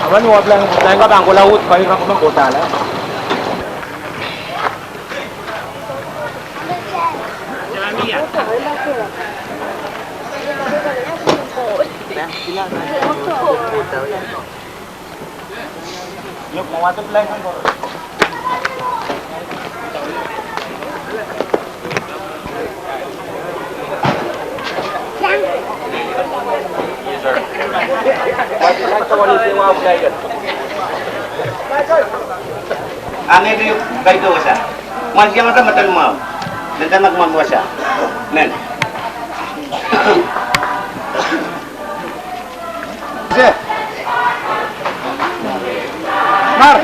Awan mo lang ka bang ko laut pa ka kumang kota la. Yuk mau masuk lang ko. Ang ito yung kaito sa. Masya nga matan mo. Nandan magmamwa siya. Nen. Mar.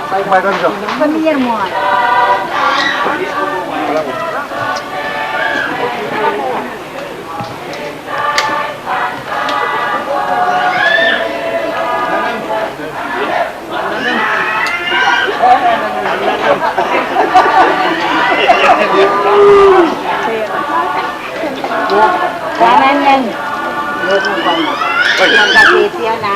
Quay con rồi. Con đi ra ngoài. Cảm ơn nhân. Được một phần. Làm cà phê tiêu nè.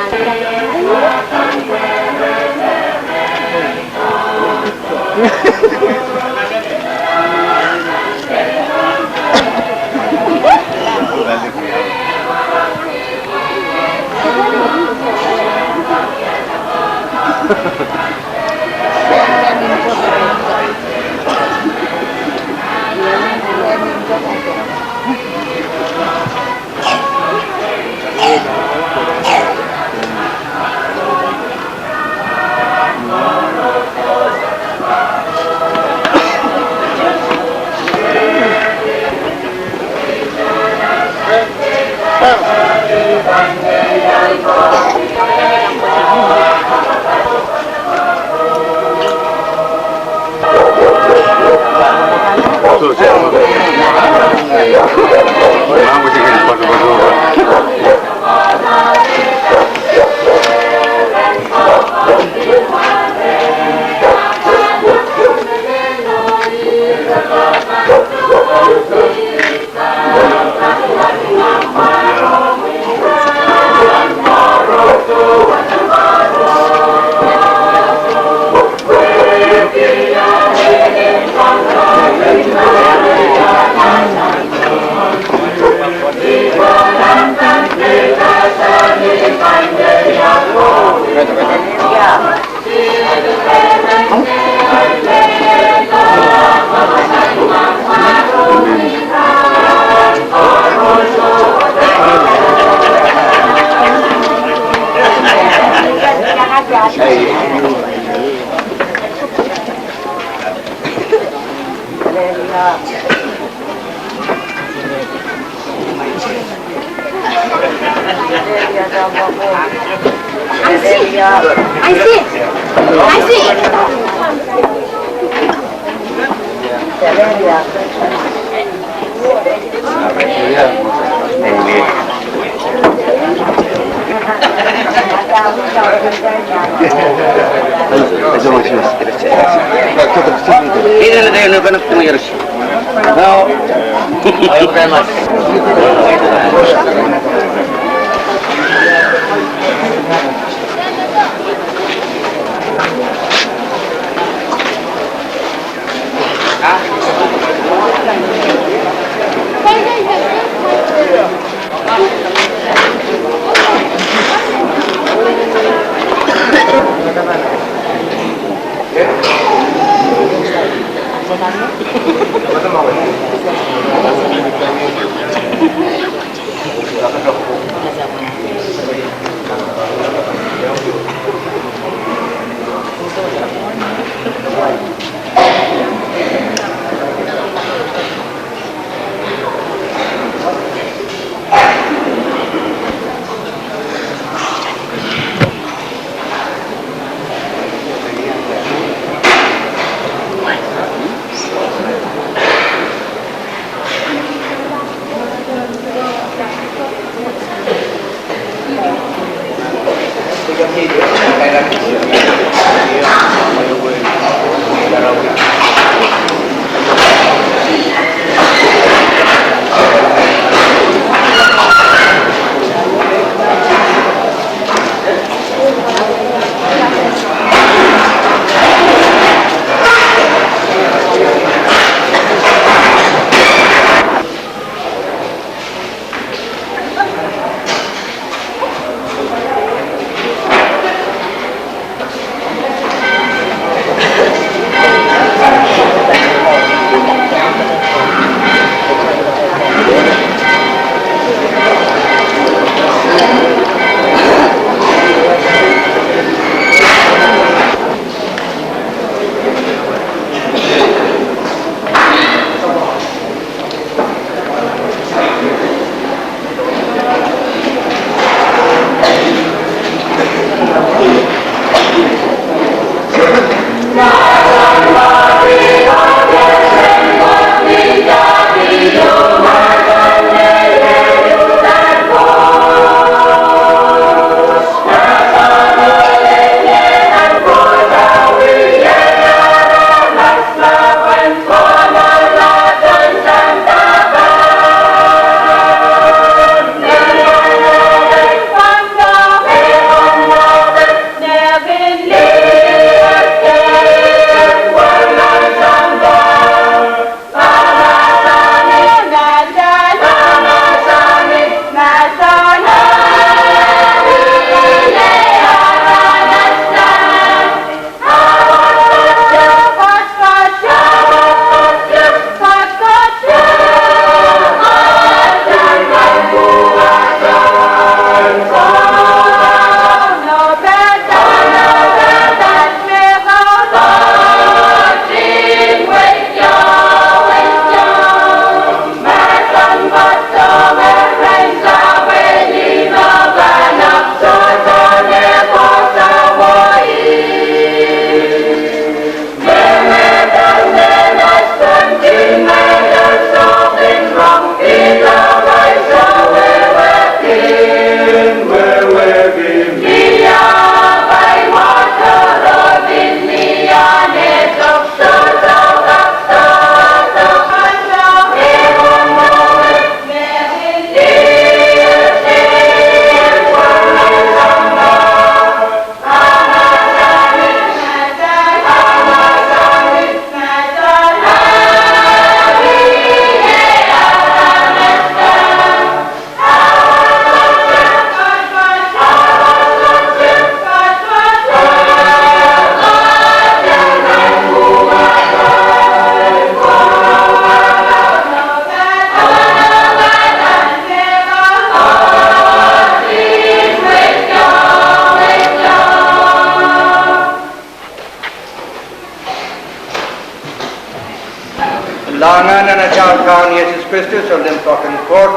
Christus or lim fucking court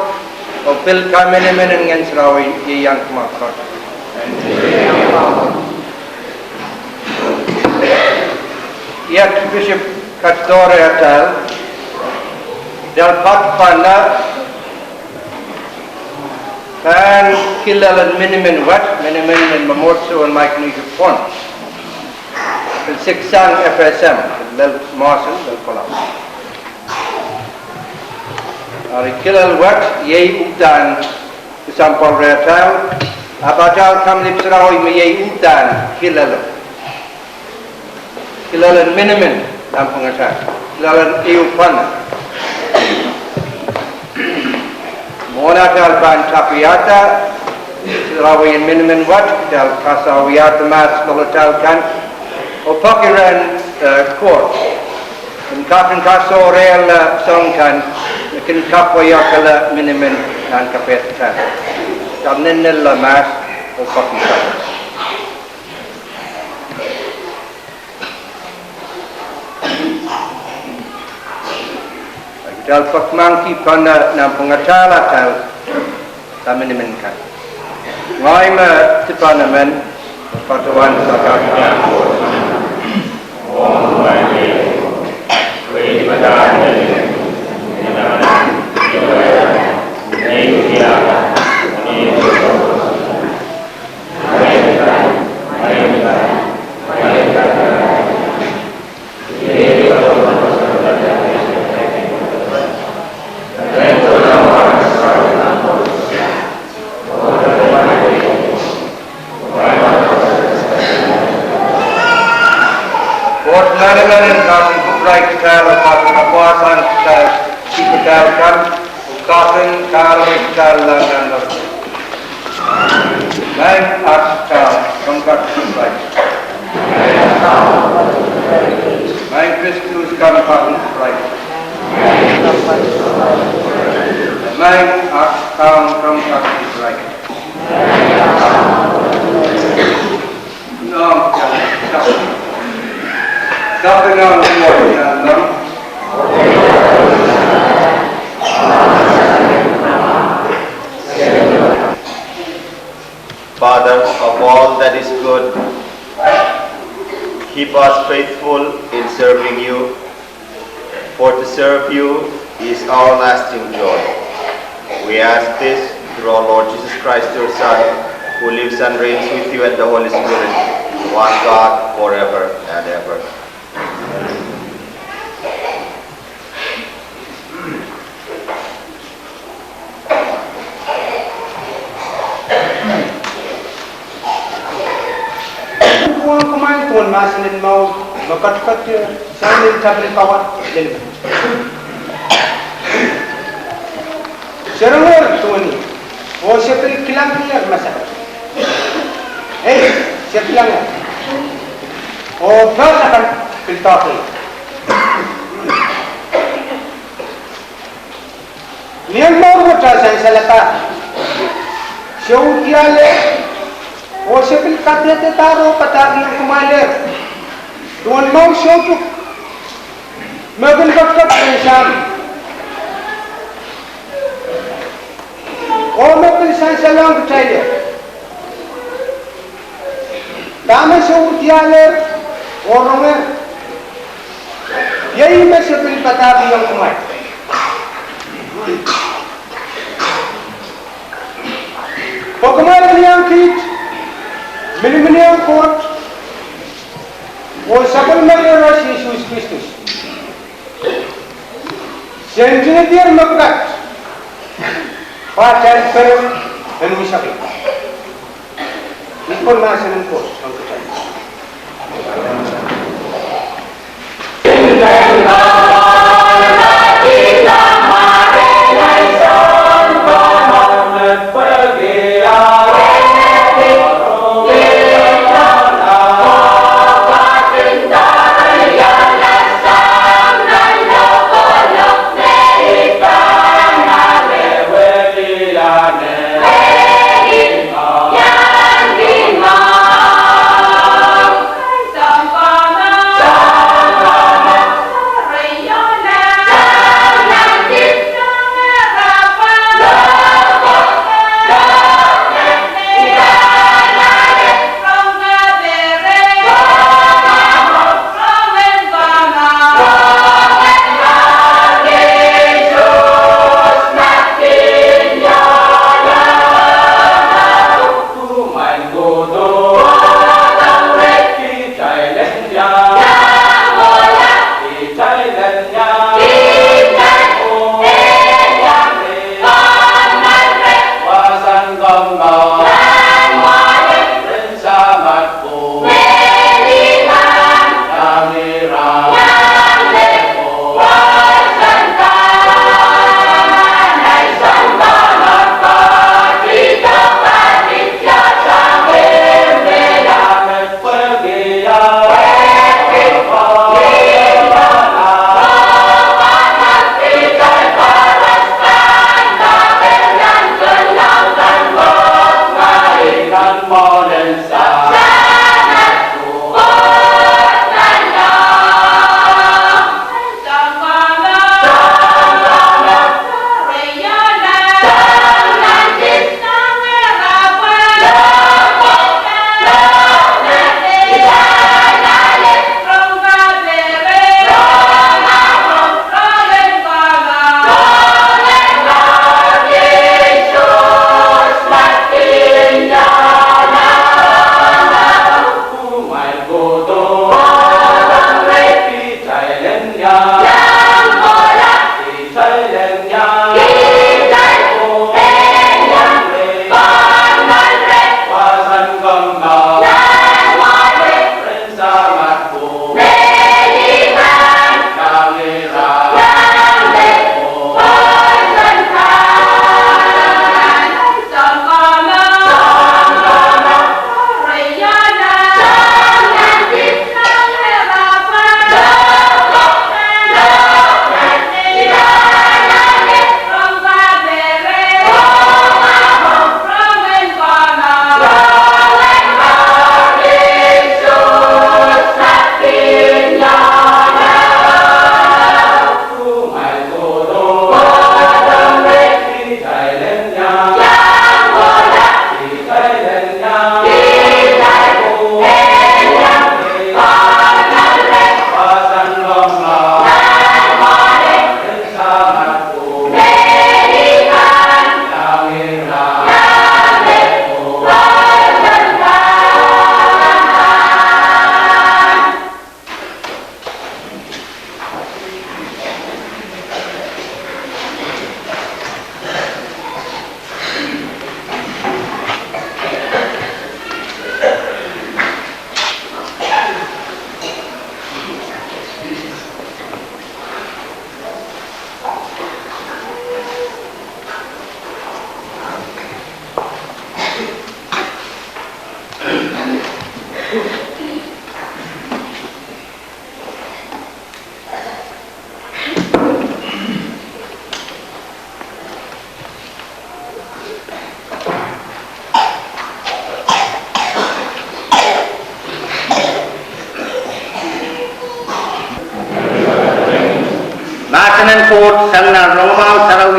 or Bill Kaminimin and Gensrawi Yank Makot. Yet Bishop Katore Atal Del Pat Panda and Killal and Minimin Wat, Minimin and Mamorso and Mike Nugent Pond. The 6 sang FSM, Lel Marshall, Lel Kolam. Ari Killal Wat, Ye Udan, Sampol Reatal, Abajal Kamlipsrawi, Ye Udan, Killal. Killal and Minimin, Lampungatan, Killal and Eupana. Monatal Ban Tapiata, Rawi and Minimin Wat, Tal Kasawiyat Mas Molotal Kan, or Pokiran Court. And Kafin Kaso Real Songkan, the Kin Kapwayakala Minimin and Kapetan. Tamninilla Mas or Pokiran. Dal Pakmanki Panda Nampungatala Tal Taminimin Kan. Waima Tipanaman, Patuan Sakaka. Father of all that is good, keep us faithful in serving you, for to serve you is our lasting joy. We ask this through our Lord Jesus Christ, your Son, who lives and reigns with you and the Holy Spirit, one God, forever and ever. Tuan masin mau makat sambil tabri kawat jadi. Serumur tuani, oh siapa kilang kilang masa? Siapa kilang? Oh first akan pilih. Niang mau berjaya saya selaka. Show dia le. Oh siapa katanya taruh patah yang kemalir. Tuan mau show mobil kat insan. Oh mobil saya salam percaya. Dama show dia le orangnya. Yai masih beli patah yang kemalir. Pokoknya yang kit. Millennium Court was second Rush Jesus Christus. Centennial Macbeth, part and Perum and Misaki. Equal mass and court.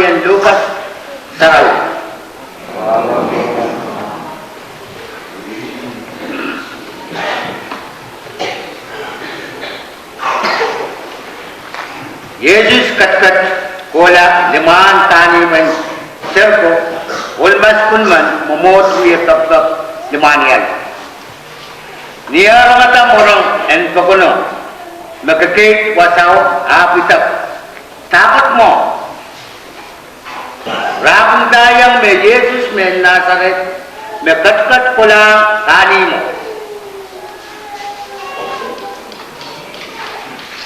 Yan Lucas Sarau. Yesus kat-kat kola limaan tani man serko ulmas kunman momot wiya kap limaan yan. Niya ramata morong en pakuno makakait wasaw apitak takot mo rapang dayang me Yesus me Nazaret me kat-kat kola tani mo.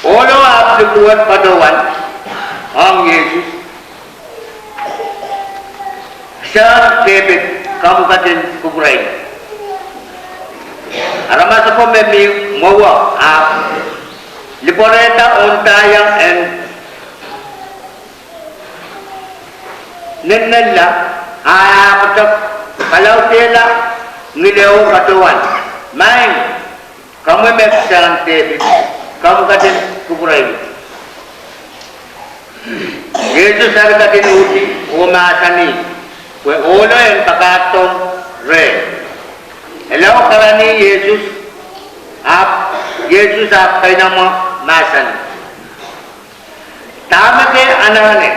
Olo abdukuat padawan ang Yesus sa David kamukatin kubray. Aramasa po may mawa liporeta untayang and ninala patak kalau tela ngilew padawan main kamu meksan David kamu katin kuburai. Yesus ada katin uti umasani kue olo yang pakatong re. Elaw karani Yesus kay nama masan. Tama ke anangane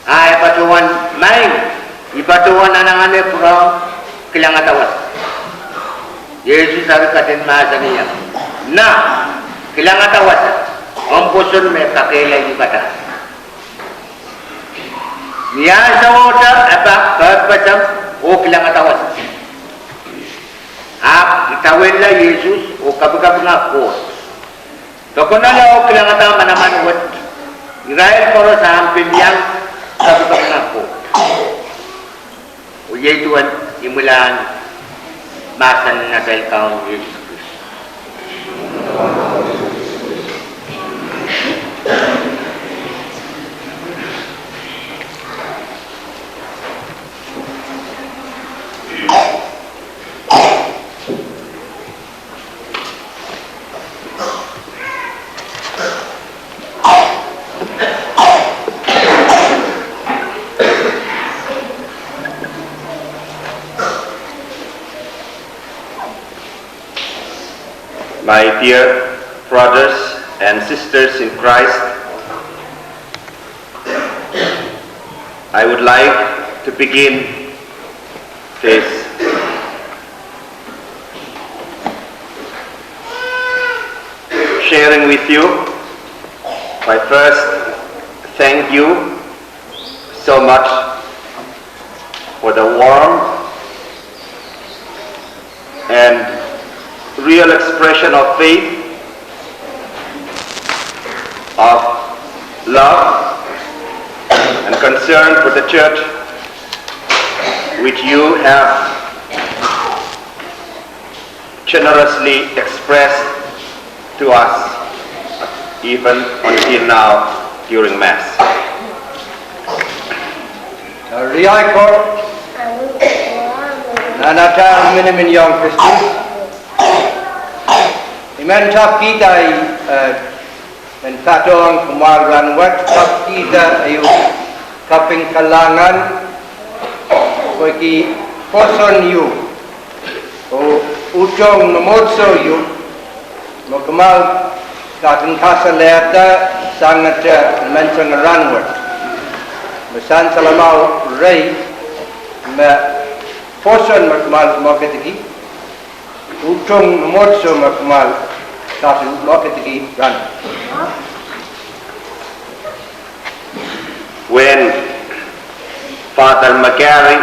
ay patuan main ipatuan anangane pura kilangatawas. Yesus ada katin masani ya. Nah, kailangan tawas ang puson may kakilay di bata. Niya sa oda abak pagpasam o kailangan tawas. Itawin la Yesus o kabagab nga ko. Toko na o kailangan tawa manaman wat. Israel poro sa hampin yang kabagab nga ko. O yetuan imulan masan na sa ikaw Yesus. My dear brothers and sisters in Christ, I would like to begin this sharing with you by first thank you so much for the warm and real expression of faith, of love and concern for the church which you have generously expressed to us even until now during Mass. Riaikor, Nanata Minimin Young Christians. Iman tap kita men katong kumaran wat tap kita ayu kaping kalangan bagi poson yu o ujong nomotso yu mokamal katong kasaleta sangat mensang ranwat besan salamau rei me poson makmal moketiki ujong nomotso makmal katong moketiki ran. When Father McGarry,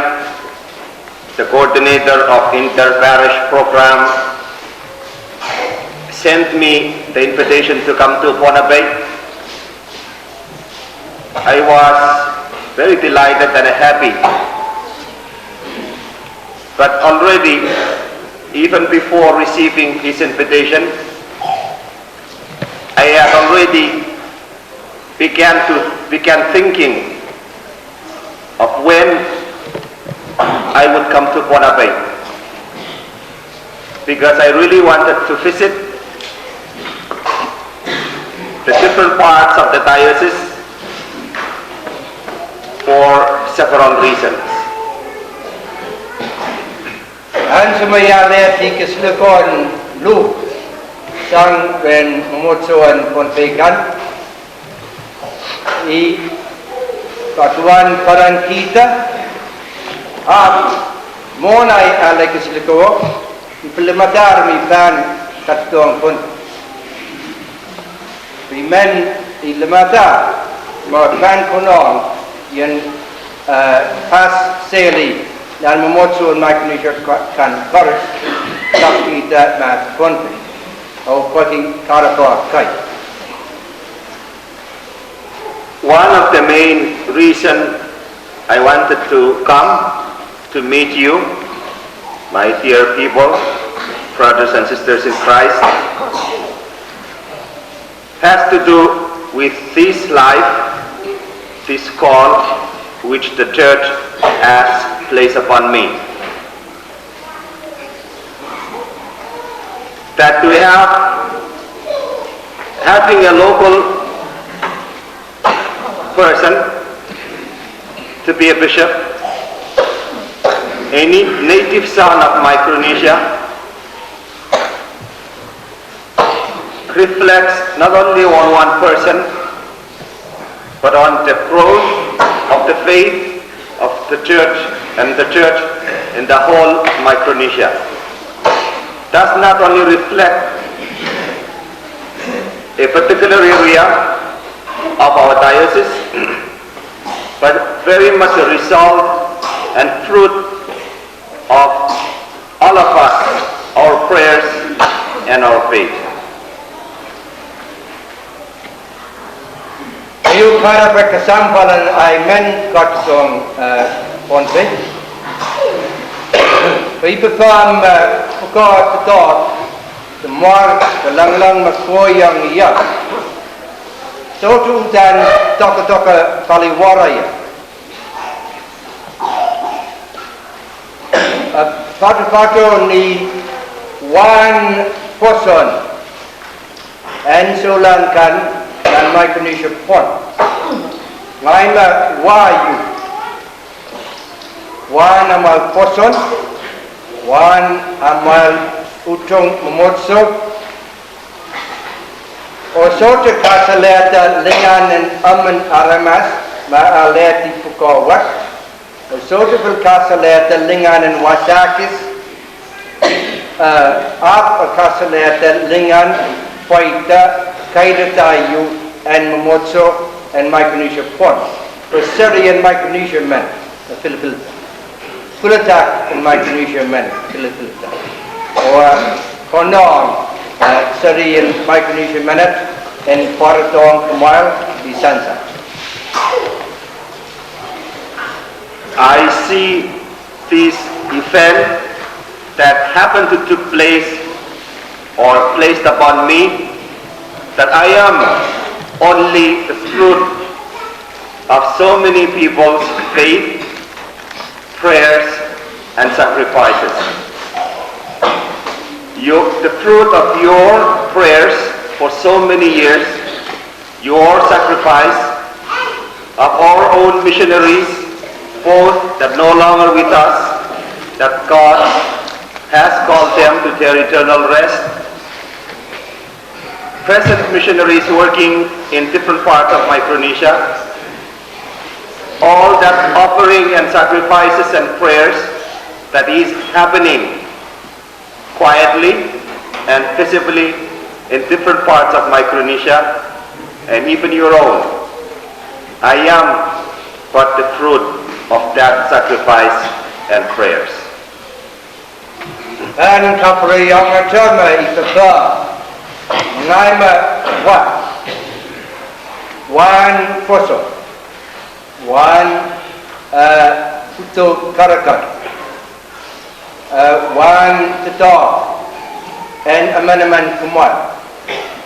the coordinator of inter-parish program, sent me the invitation to come to Bonabay, I was very delighted and happy. But already, even before receiving his invitation, I had already began thinking of when I would come to Bonabay, because I really wanted to visit the different parts of the diocese for several reasons. An sumayale di keslekon lu sang ben memotsoan pontekan I patuan paran kita monai ale kesleko implementar mi plan katong pon men implementar ma plan konon yang pas seli dan memotsoan micronesia kan paris tapi dat mat ponte au pati karapa kai. One of the main reasons I wanted to come to meet you, my dear people, brothers and sisters in Christ, has to do with this life, this call which the church has placed upon me. That we having a local person to be a bishop, any native son of Micronesia, reflects not only on one person, but on the growth of the faith of the church and the church in the whole Micronesia. Does not only reflect a particular area of our diocese, but very much a result and fruit of all of us, our prayers and our faith. Ayo para berkesampalan ay men katong ponte. Ipapam pagkat ito, semua lang makoyang iya. So tu dan toka paliwaraya. Pato ni one person ensulankan dan Micronesia pon. Ngayon wayu. One amal person, one amal utong memotso. O sote kasaleta linganan aman aramas maaleti pukawat. O sote kasaleta linganan wasakis kasaleta lingan paita kaidatayu and memotso and Micronesia pon. O Syrian Micronesia men, the Philippines. Pulatak and Micronesia men, Philippines. Or Konon, Syrian Micronesia menet and Paratong Kamal di Sansa. I see this event that happened to took place or placed upon me, that I am only the fruit of so many people's faith, prayers and sacrifices. The fruit of your prayers for so many years, your sacrifice of our own missionaries, both that no longer with us, that God has called them to their eternal rest, present missionaries working in different parts of Micronesia, all that offering and sacrifices and prayers that is happening quietly and visibly in different parts of Micronesia and even your own. I am but the fruit of that sacrifice and prayers. And kapri yang terma itaba ngaima what one person one puto karakat one tata and amanaman kumal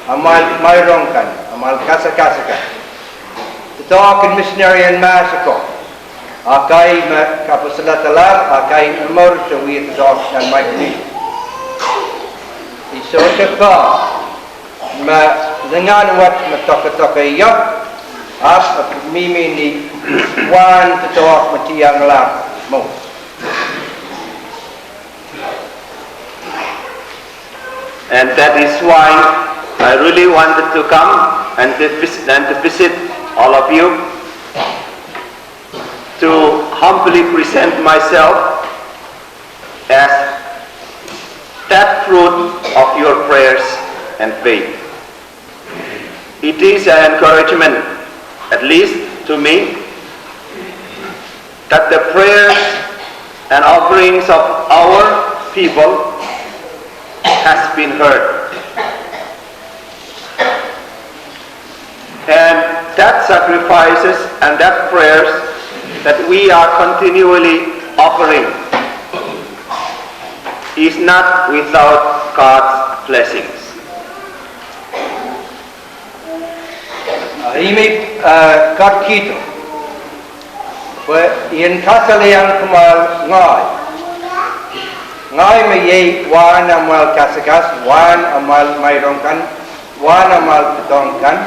amal mayrongkan amal kasakasakan tata kan missionary and massacre akai kapasalatalal akai umur sewi tata dan Micronesia iso ka ma dengan wat mataka-taka iya mimi ni wan to talk matiyang la mo. And that is why I really wanted to come and to visit all of you, to humbly present myself as that fruit of your prayers and faith. It is an encouragement, at least to me, that the prayers and offerings of our people has been heard. And that sacrifices and that prayers that we are continually offering is not without God's blessings. Imi kat kito. Ian kasaliang kumal ngai. Ngai me ye wan amal kasakas, wan amal mayrongkan, wan amal petongkan.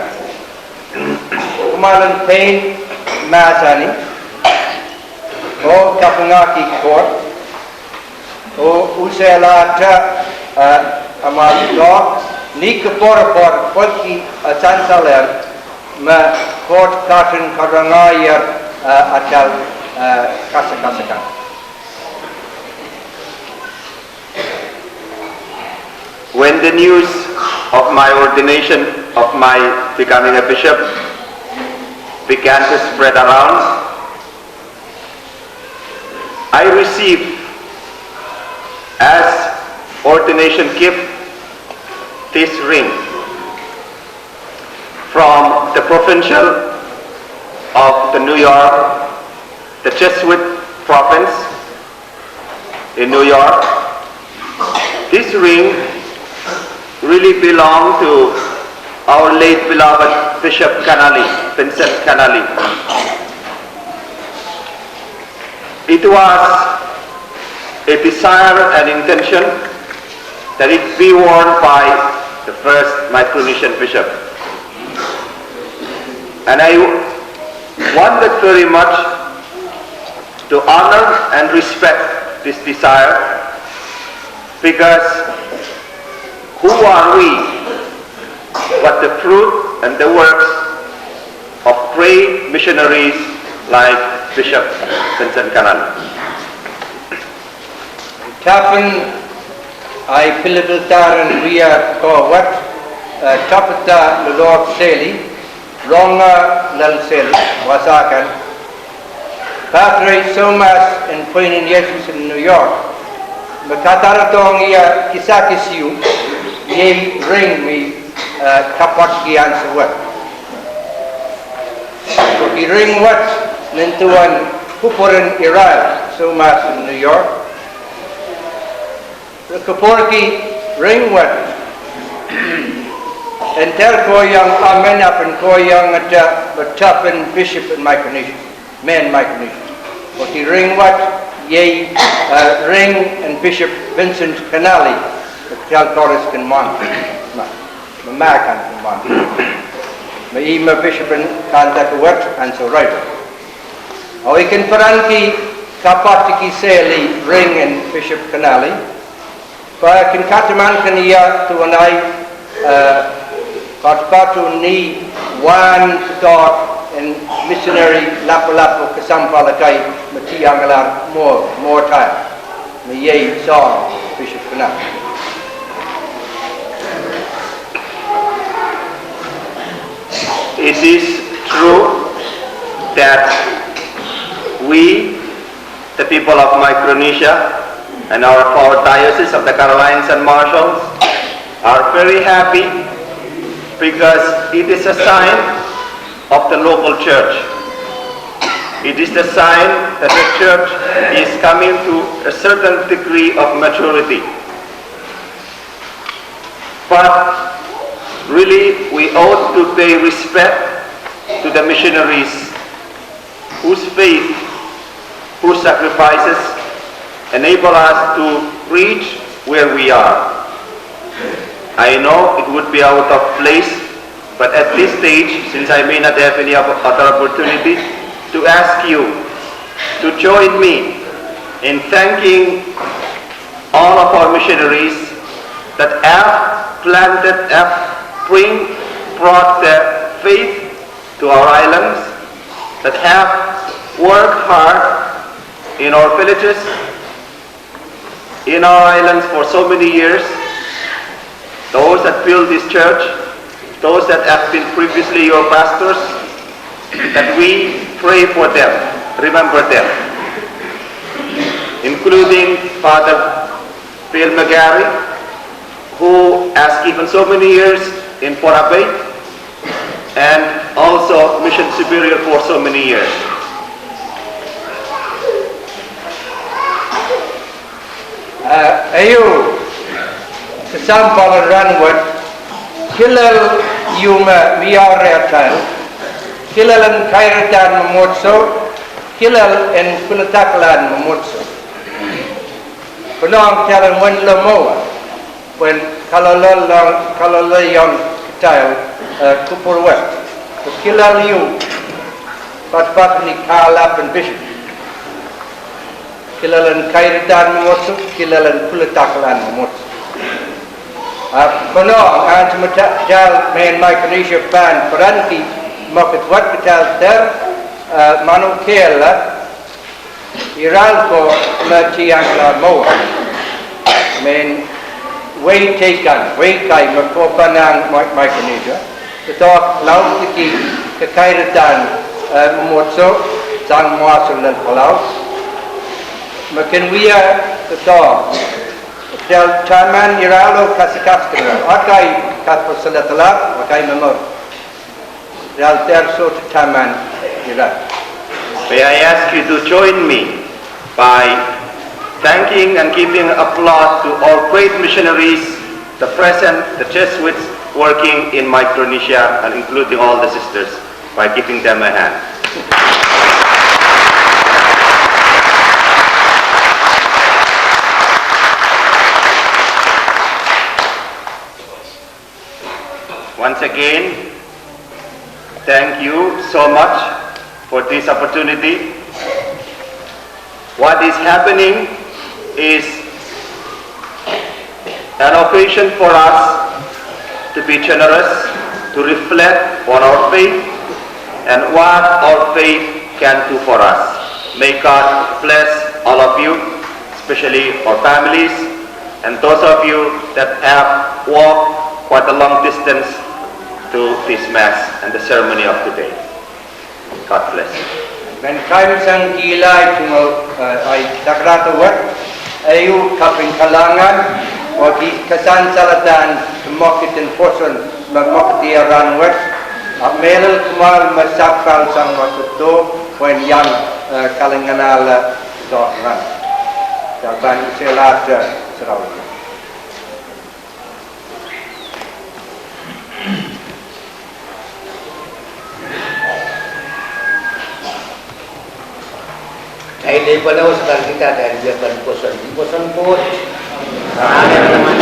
Kumalan pain masani. O kapungaki court. O usela ta amal dog. Ni kapor polki sansaler ma court kartun karangayar atal kasakasakan. When the news of my ordination, of my becoming a bishop, began to spread around, I received as ordination gift this ring from the provincial of the New York, the Jesuit province in New York. This ring really belonged to our late beloved Bishop Canali, Vincent Canali. It was a desire and intention that it be worn by the first Micronesian bishop. And I wanted very much to honor and respect this desire, because who are we but the fruit and the works of great missionaries like Bishop Vincent Canali. Tapan ay pilibiltaran via ko wat tapata lulok seli ronga lal seli wasakan Padre Somas in Queen Jesus in New York makataratong iya kisakisiu ye ring me kapak kian sewat i ring wat nentuan kupuran Israel Somas in New York Kaporki ring wat enter ko yang amen up and ko yang batapan bishop in Micronesia men Micronesia but the ring what ye ring and Bishop Vincent Canali the Calcoris can mon Macan can mon ma bishop in Kantakawat and so right o ikan paranki kapatiki seli ring and Bishop Canali pa kin kataman kaniya tu anai katpatu ni one dot and missionary lapu kasampalakai matiyangalar more time me ye song Bishop Canali. It is true that we, the people of Micronesia, and our diocese of the Carolines and Marshalls, are very happy because it is a sign of the local church. It is the sign that the church is coming to a certain degree of maturity. But really, we ought to pay respect to the missionaries whose faith, whose sacrifices enable us to reach where we are. I know it would be out of place, but at this stage, since I may not have any other opportunity to to ask you to join me in thanking all of our missionaries that have planted, brought their faith to our islands, that have worked hard in our villages, in our islands for so many years, those that built this church, those that have been previously your pastors, that we pray for them, remember them, including Father Bill McGarry, who has given so many years in Porabay, and also Mission Superior for so many years. Ayo, kesampal ranwat, kilal yuma miaretal, kilal kairatan memotso, kilal en kuletaklan memotso. Penong jalan wen lemoa, wen kalau yang kecil kupur west, kilal yu, pat ni kala pen bishop. Kilalan kairitan memotso, kilalan kuletaklan memotso. Kono ang jal main Micronesia pan peranti makit wat ketal ter manukela iral ko maciang la mo main way taken way kai makopanang Micronesia ketok laut tiki kekairitan memotso sang muasul dan pulau makin wia ketok Jal taman iralo kasikas kena, akai kat perselatalah, akai memor. Jal terso taman iral. May I ask you to join me by thanking and giving applause to all great missionaries, the present, the Jesuits working in Micronesia, and including all the sisters, by giving them a hand. Once again, thank you so much for this opportunity. What is happening is an occasion for us to be generous, to reflect on our faith and what our faith can do for us. May God bless all of you, especially our families, and those of you that have walked quite a long distance to this Mass and the ceremony of today. God bless. Men kaim sang kilay tungo ay takrata wat ayu kaping kalangan o di kasan salatan tumokit in poson magmokti aran wat melal kumal masakal sang matuto when yang kalanganala doran jaban selata serawat. Ini pada sekarang kita dari Japan bosan pun. Ada teman.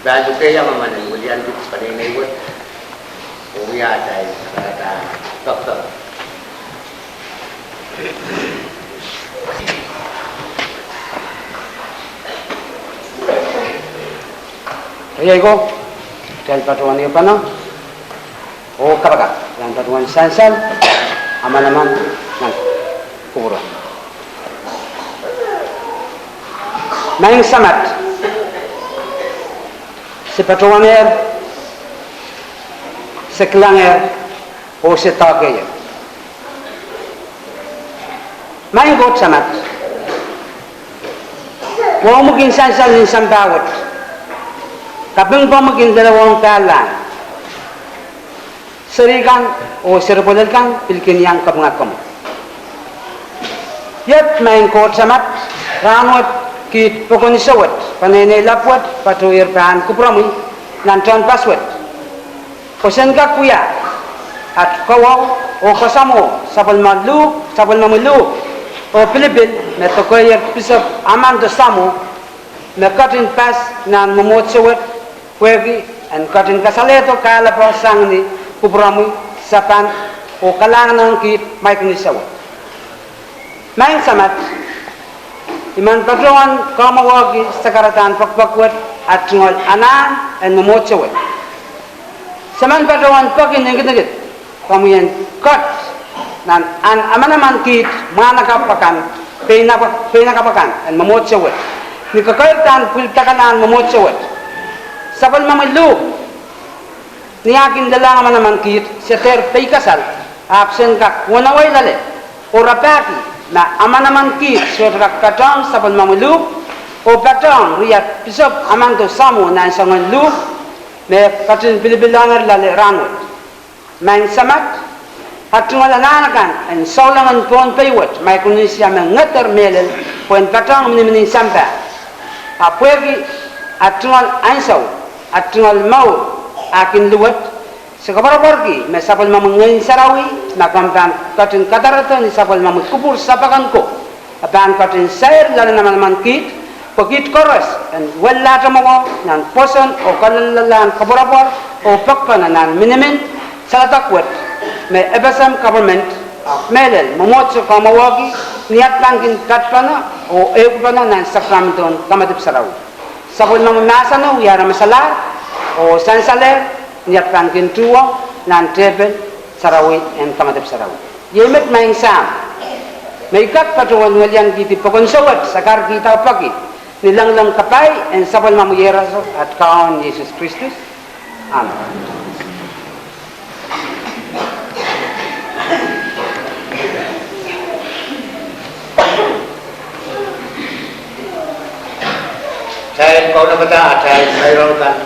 Baju kaya mana kemudian pada ini buat uya dari kata dokter. Kaya iko dari patuan iyo pa no o kapaga yang patuan sansan ama naman ng kuburo. Maing samat sepatuaner, seklanger, o setagaya. Main got samat. Wong mungkin sansal ni sambawat. Kapeng pa mungkin dalawang talan. Serikan o serpolkan pilkin yang kapngakam. Yat main got samat. Ranot kit pokoni sawat. Panene lapwat patuir pan kuprami nantan paswat. Kosen ka kuya at kawaw o kasamo sapal mamulu o Pilipin me tokoyer pisop amando Samo me katin pas nan momot sawat kwegi and katin kasaleto kala pa sang ni kuprami sapan o kalangan ng kit may kunisawat. Main samat iman patrongan kamawagi sakaratan pakpakwat at tungol anan and momot sawat. Saman patrongan pakin ngit-ngit kamuyan kat nan an amanaman kit manakapakan pinakapakan and momot sawat. Ni kakaitan pultakanan momot sawat. Sapal mamalu ni akin dalang amanaman kit seter peikasal absen kak wanaway lale orapaki na amanaman kit surat katang sapal mamalu o patang riat pisop amanto Samo nan sangan lu me katin bilibilangar lale rangot main samat hatungal ananakan en saulangan pon paywat mai kunisya mengeter melel pon patang mini sampa apwegi atungal ansau atungal mau akin luwat sekabarbarki me sapal mamangin sarawi na kampan katin kadarata ni sapal mamukupur sapakan ko apan katin sair lale naman kit pagit koras and wala mo nan poson o kalalan kabarbar o pakpan nan minimin sa takwat me ebasam government melel momotso kamawagi niat langin katpana o eupana nan sakramton kamatip saraw sapol mamasano yara masalar o sansaler niat langin tuwa nan tebel sarawi en kamatip saraw yemet maing sam may kat patuwan walian kiti pagonsawat sakar kita pagi nilanglang kapay en sapol mamuyera at kaon Yesus Kristus. Amen. Saya kau nak kata saya lakukan.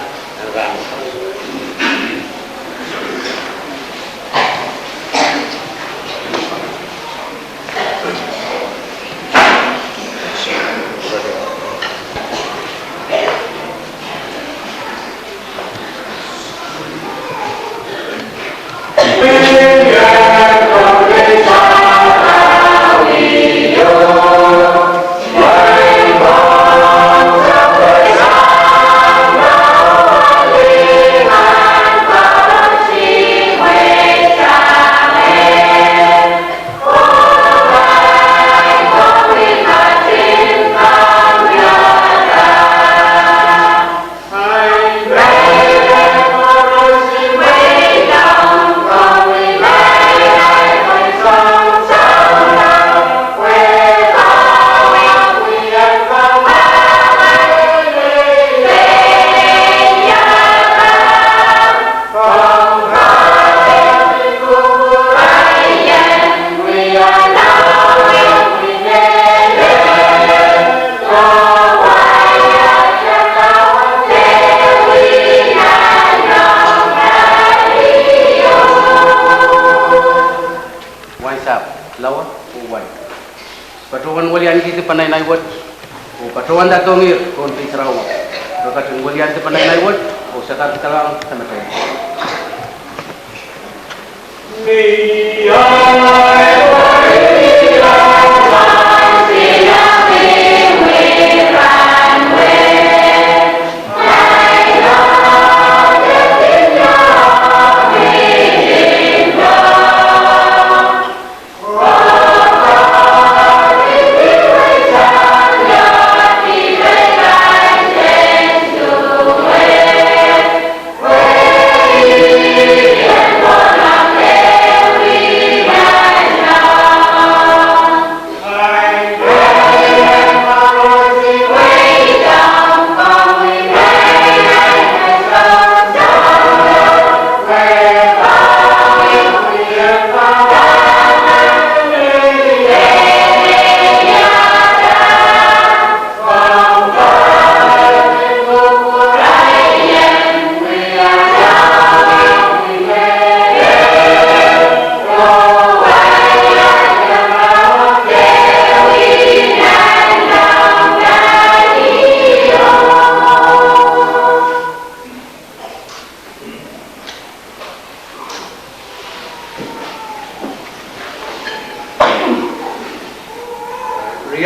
Patuan walian kita panai naiwat, o patuan datongir konti serawa. Dokat walian kita panai naiwat, o sekat terang sama saya. We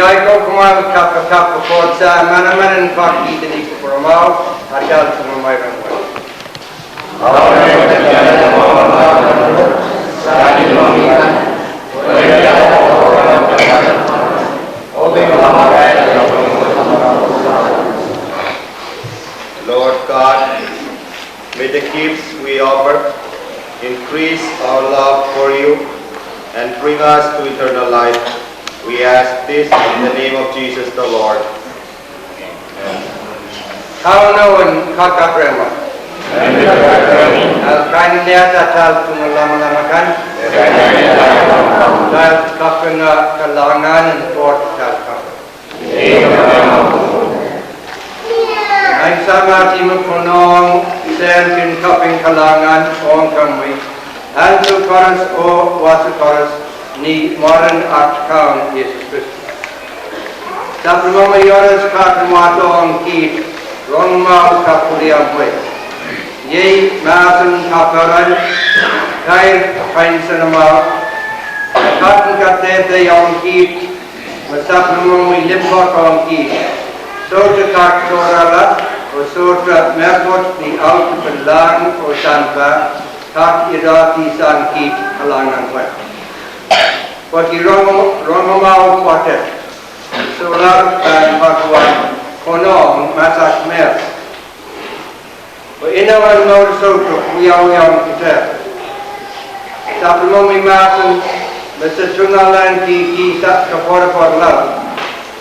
Iaiko kumail kappa fod sa manamanan fakti dini kupromau adal kumamai ramai. Lord God, may the gifts we offer increase our love for you and bring us to eternal life. We ask this in the name of Jesus the Lord. Kau nawan kakak rema. Al-Kain lihat atal tungalam-lamakan. Dal kapena kalangan and fort kalkap. Ay sama timur konong sen kaping kalangan ong kamwi. Antu koras o wasu koras ni modern at kaun Yesus Kristus. Sa promoma yoras kakmato ang kit rong mau kapuliang way. Yei maasan kaparan kair painsan mau katan katete ang kit sa promoma limpot ang kit. Sorte kaktorala o sorte merkot ni auto pelang o sanpa kak irati san kit kalangan way. Pati romo mau kuatet, solar dan bakuan konong masak mer. Inawan mau soto uyang kita. Tapi mau mimasan besetungalan di kisah kapor lau.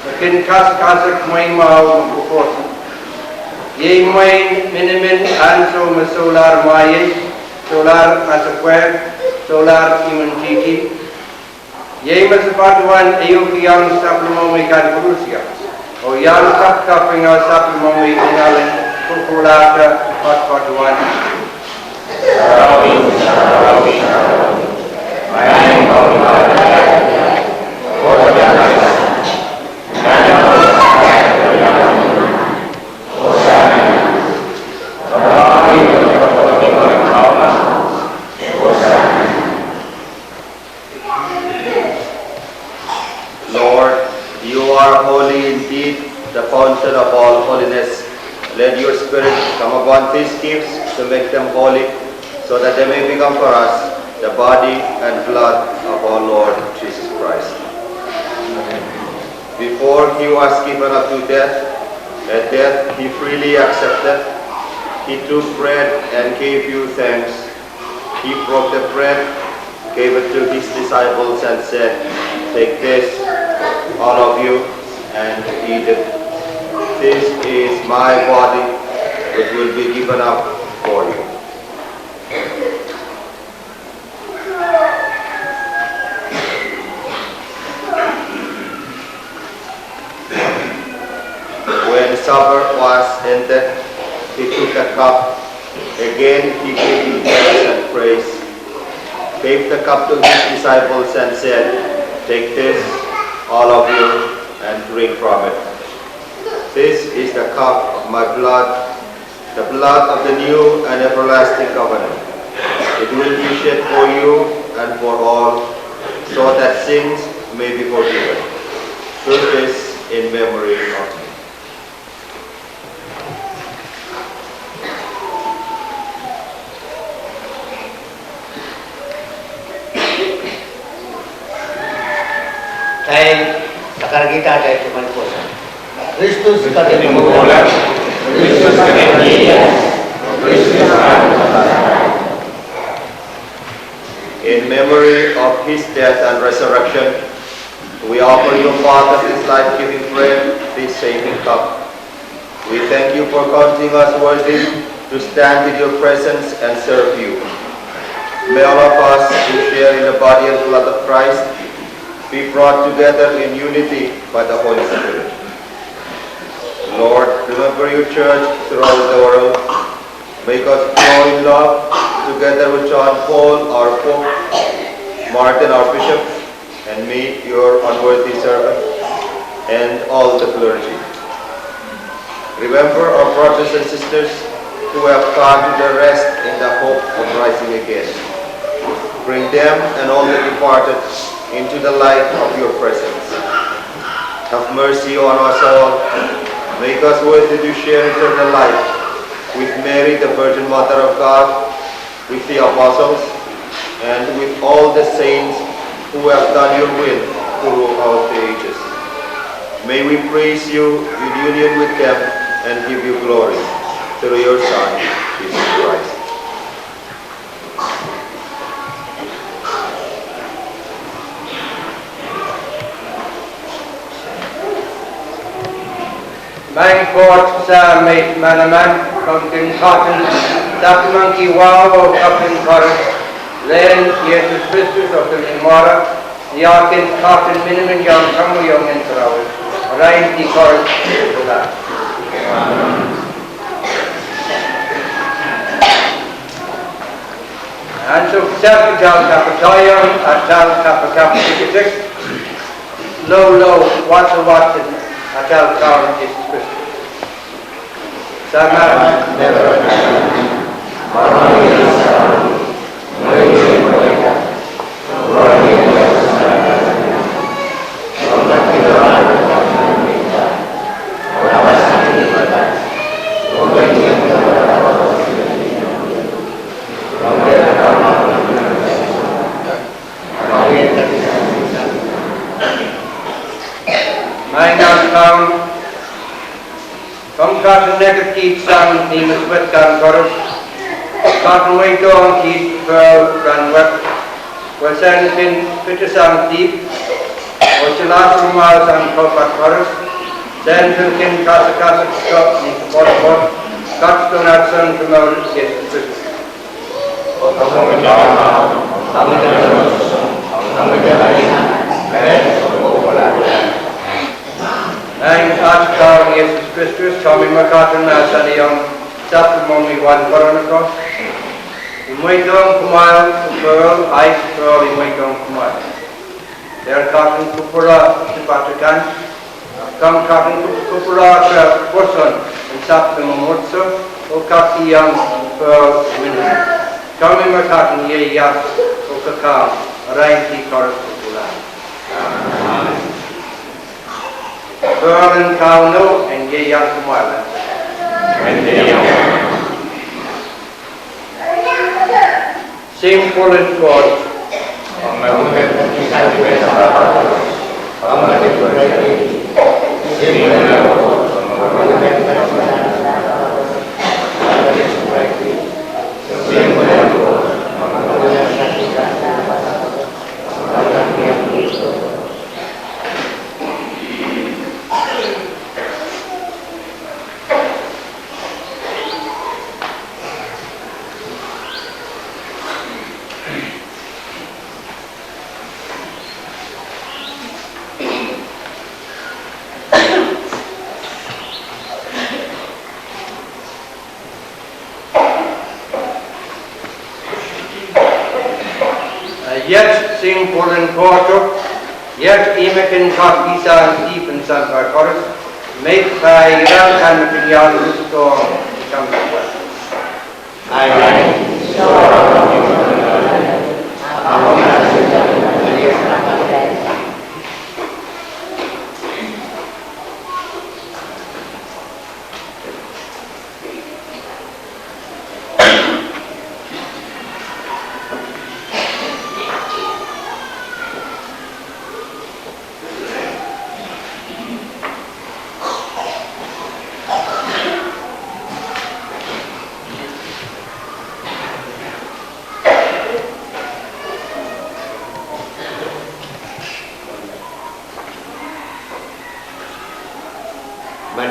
Makin kas main mau kupot. Ye main minimin anso masolar mayai, solar masakwer, solar iman tiki. Yei masapatuan ayuki yang supplementary kan Rusia. O yang sapka pengal supplementary inalin kukulata patpatuan. Sarawi. Mayai kau the fountain of all holiness. Let your Spirit come upon these gifts to make them holy, so that they may become for us the body and blood of our Lord Jesus Christ. Before he was given up to death, at death he freely accepted. He took bread and gave you thanks. He broke the bread, gave it to his disciples and said, "Take this, all of you, and eat it. This is my body, which will be given up for you." When supper was ended, he took a cup. Again he gave thanks and praise, gave the cup to his disciples and said, "Take this, all of you, and drink from it. This is the cup of my blood, the blood of the new and everlasting covenant. It will be shed for you and for all, so that sins may be forgiven. Do this in memory of me." Sekarang kita ada cuma kuasa. Kristus kadang mengulang, Kristus kadang dia, Kristus In memory of his death and resurrection, we offer you, Father, this life-giving bread, this saving cup. We thank you for counting us worthy to stand in your presence and serve you. May all of us who share in the body and blood of Christ be brought together in unity by the Holy Spirit. Lord, remember your church throughout the world. Make us grow in love, together with John Paul, our Pope, Martin, our Bishop, and me, your unworthy servant, and all the clergy. Remember our brothers and sisters who have gone to their rest in the hope of rising again. Bring them and all the departed into the light of your presence. Have mercy on us all. Make us worthy to share eternal life with Mary, the Virgin Mother of God, with the apostles, and with all the saints who have done your will throughout the ages. May we praise you in union with them and give you glory through your Son, Jesus Christ. Mijn God sa met manaman komt in cotton Nahnmwarki wow of up in cotton then Jesus Christus of the Mora Yak in cotton minimum young come young in Travel right the chorus to that. And so self John Capitoyon at John Capitoyon low Watson Atal Town is Christian. Sama Negat keep sang Nemus wet gun chorus. Cotton way dog keep ran wet. Was sent in Peter sang deep. Was the last miles on Copat chorus. Then to King Casa stop in the bottom. Cut to not son to know yes Christmas. Nine Archcar Jesus Christus, Tommy McCartan as a young Sapamoni one Coronacross. In Waitong Kumail, Pearl, Ice Pearl in Waitong Kumail. There Cotton Kupura, Tipatakan, come Cotton Kupura, Person, and Sapamotso, Okaki young Pearl Winner. Tommy McCartan, ye Yas, Okaka, Rainti Chorus Kupula. Berlin Kauno and Ye Young Kumala. Simple and God. Yet sing Pullen Porto, yet Imekin Kakisa and Deep and San Chorus, make by Iran and Mapinyan Rusto come to us.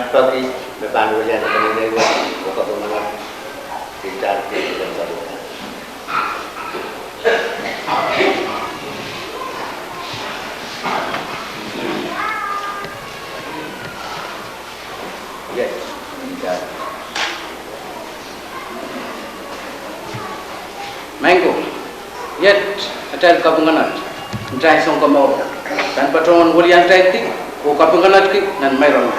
Pagi depan hujan ini buka pengalat tidak dan saudara. Yes, tidak. Mango, yet atal kabunganat, jai song kamau, dan patron hulian tadi, ko kabunganat ki nan mayron.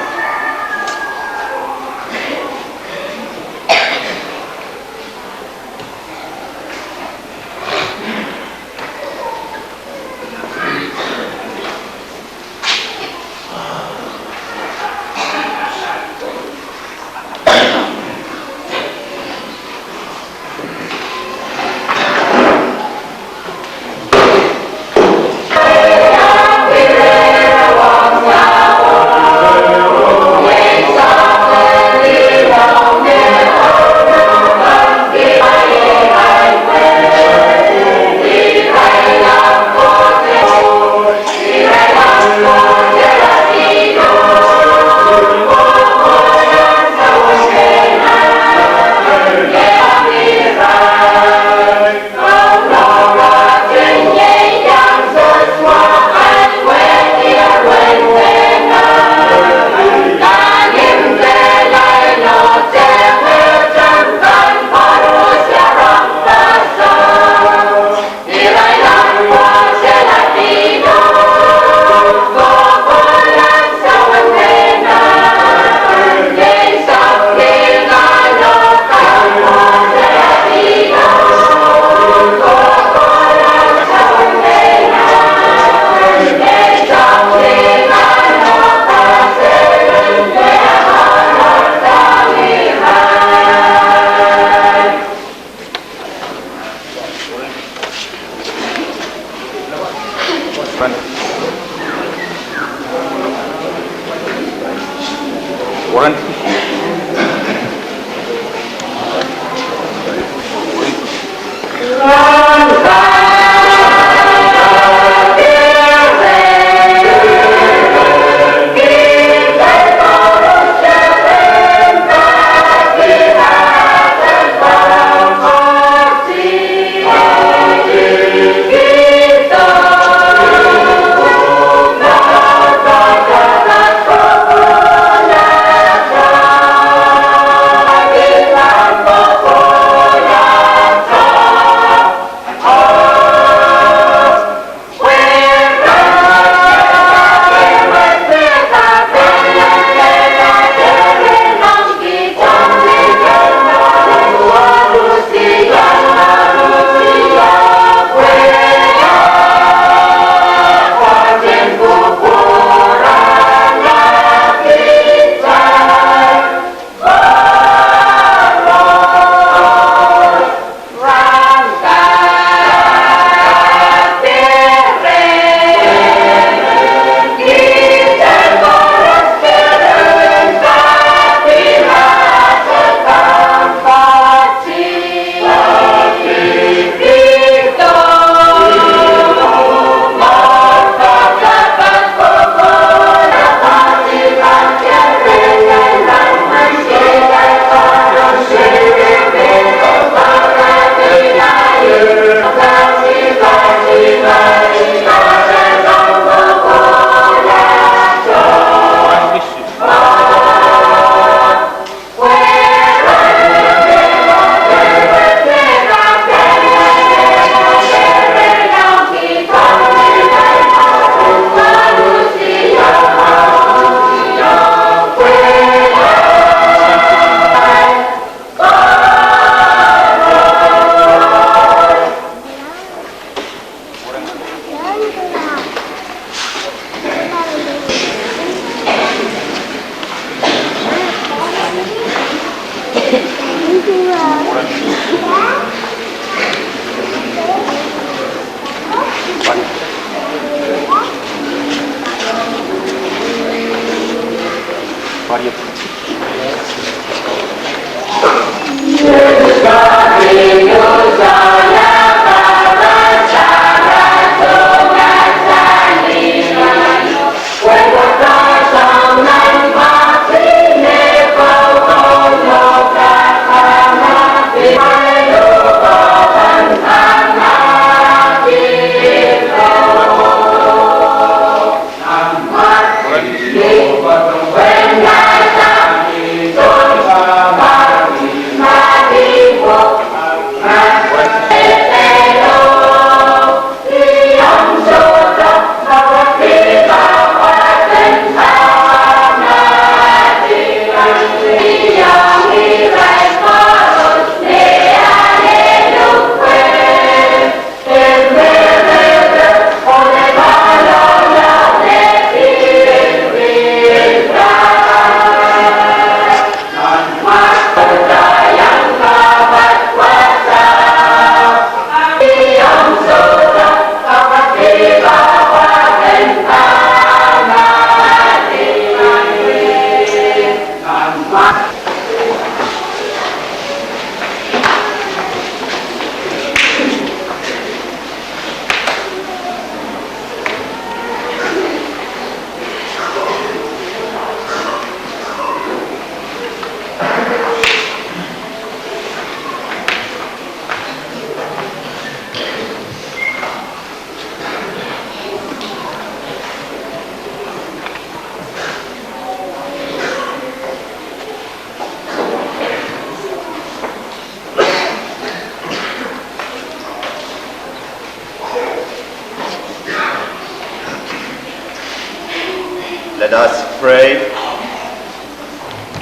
Let us pray.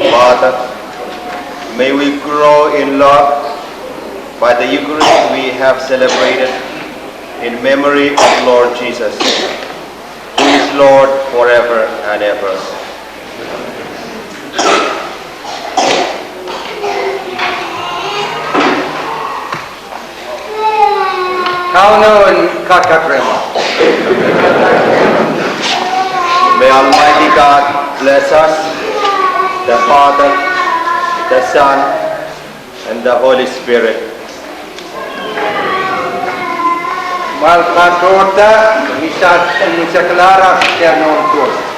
Father, may we grow in love by the Eucharist we have celebrated in memory of Lord Jesus, who is Lord forever and ever. Kauno and Kakakrema. May Almighty God bless us, the Father, the Son, and the Holy Spirit. Malkantorta, misat sekelara ternon tur.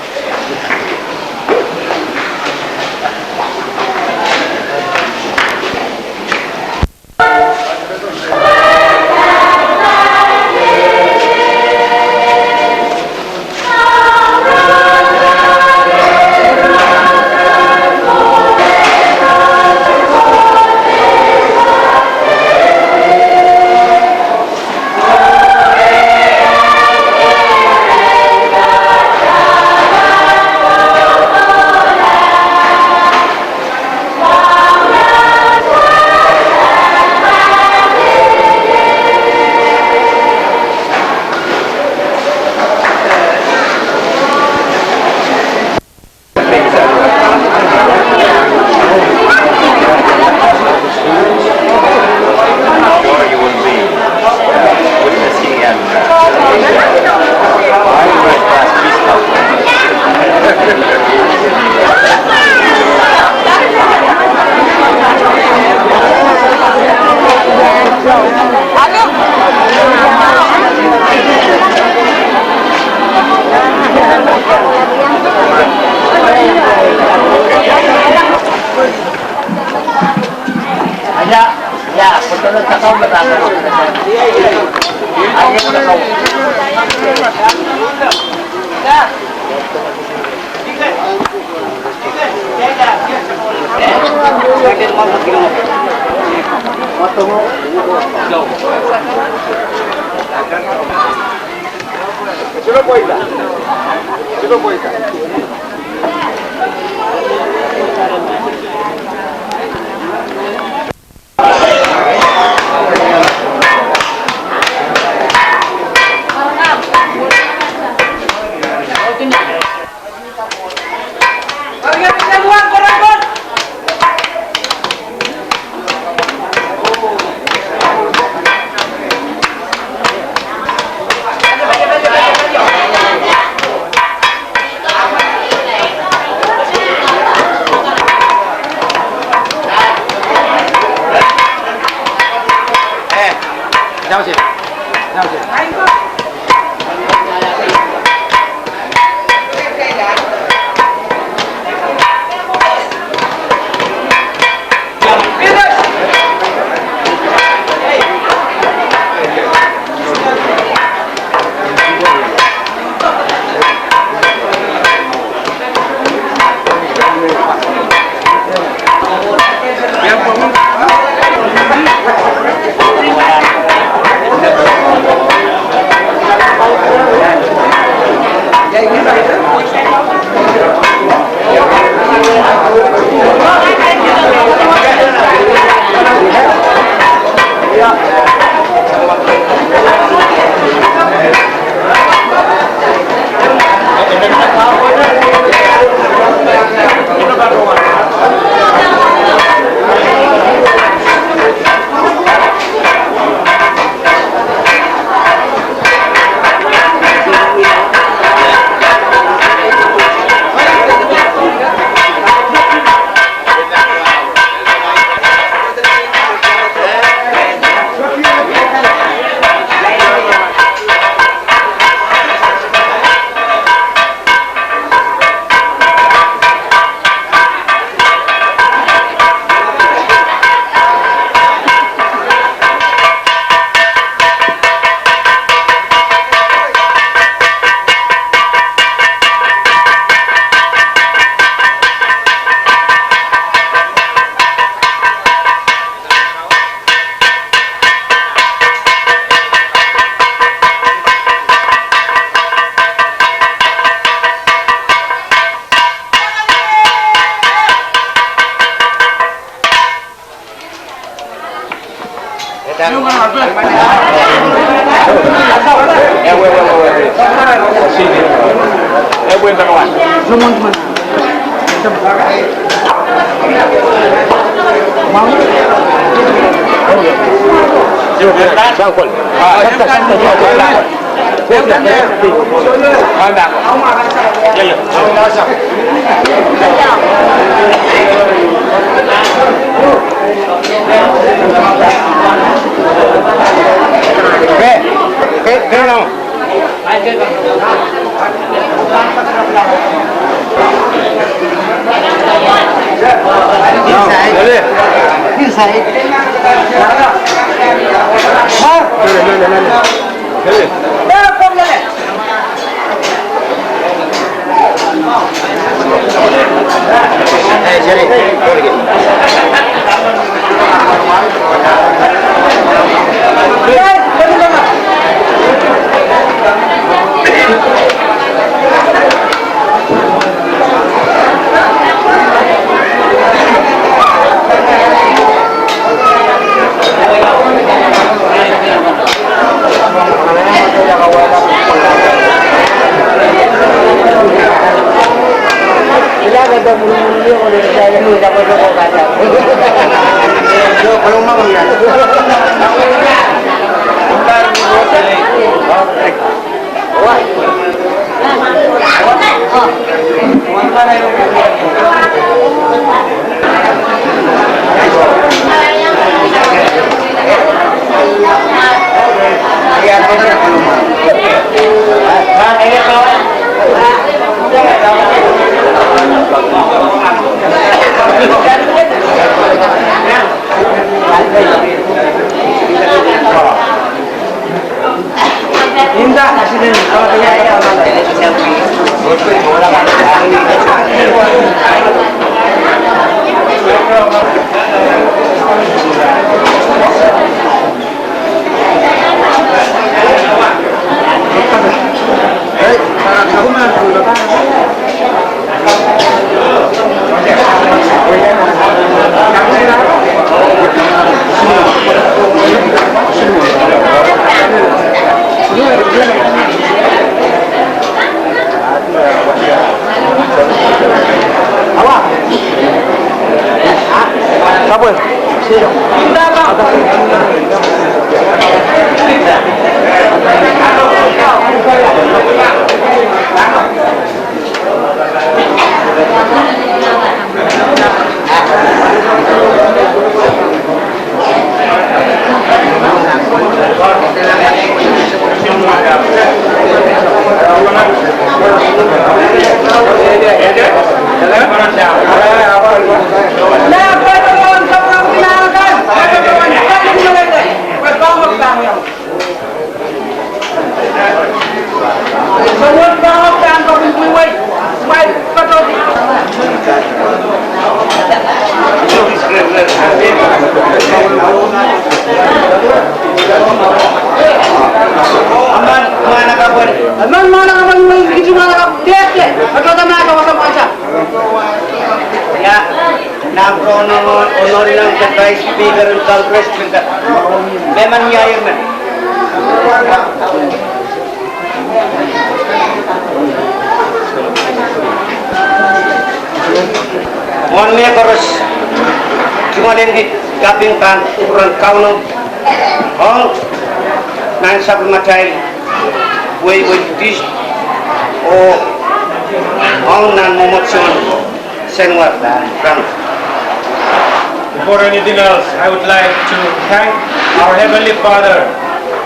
Before anything else, I would like to thank our Heavenly Father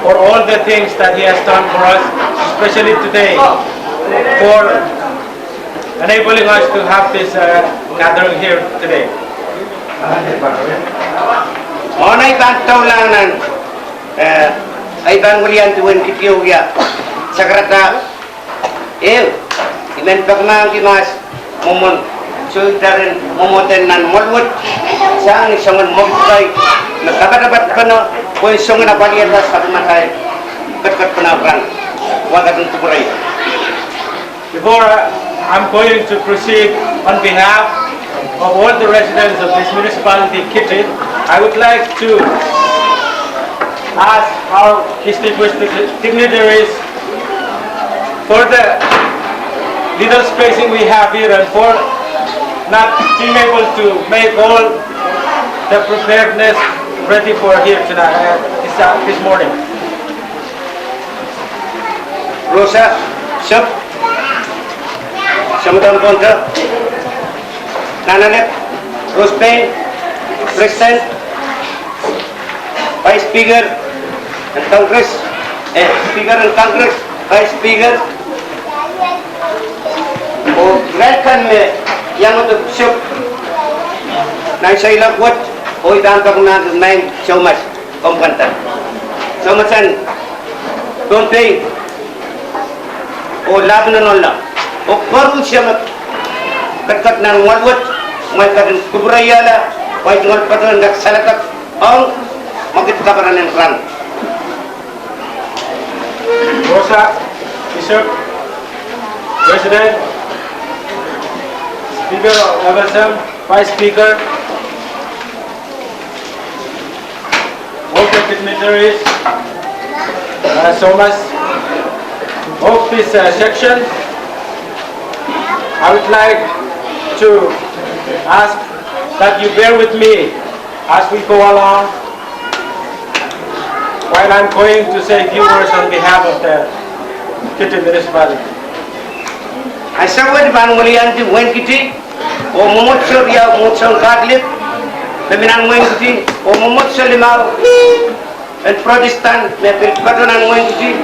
for all the things that He has done for us, especially today, for enabling us to have this gathering here today. Onay bantaw lang ng ay bangulian tuwin kitiyogia sagrata imen pagmang kimas momon sultarin momoten nan molwot sang isongan mogbay nagkakatapat pa no kung isongan na paliatas sa matay katkat panapran wagat ng tuburay. Before I'm going to proceed on behalf of all the residents of this municipality, Kitti, I would like to ask our distinguished dignitaries for the little spacing we have here and for not being able to make all the preparedness ready for here tonight, this morning. Rosa, Bishop, Samudan Ponta, Nanalek, Rose Payne, President, Vice Speaker and Congress, Speaker and Congress, Vice Speaker, welcome young Bishop, Naisailah Wat, Oidang Kapungan, Nine, so much, Kompanta. So much and don't pay. O Laban and Allah. O Korun Shamak, Kakat Nan Walwat, Malkan Kubrayala, White Wall Pattern, that Salakat, all Magit Kabaran and Run. Rosa, Bishop, President, Speaker of LSM, Vice Speaker, all the dignitaries, so much of this section. I would like to ask that you bear with me as we go along while I'm going to say a few words on behalf of the Kitti municipality. I saw what Bangulian to Winkiti, or Momotsur Ya Motson Catholic, the Minan Winkiti, or Momotso Limau, and Protestant, the Patan and Winkiti,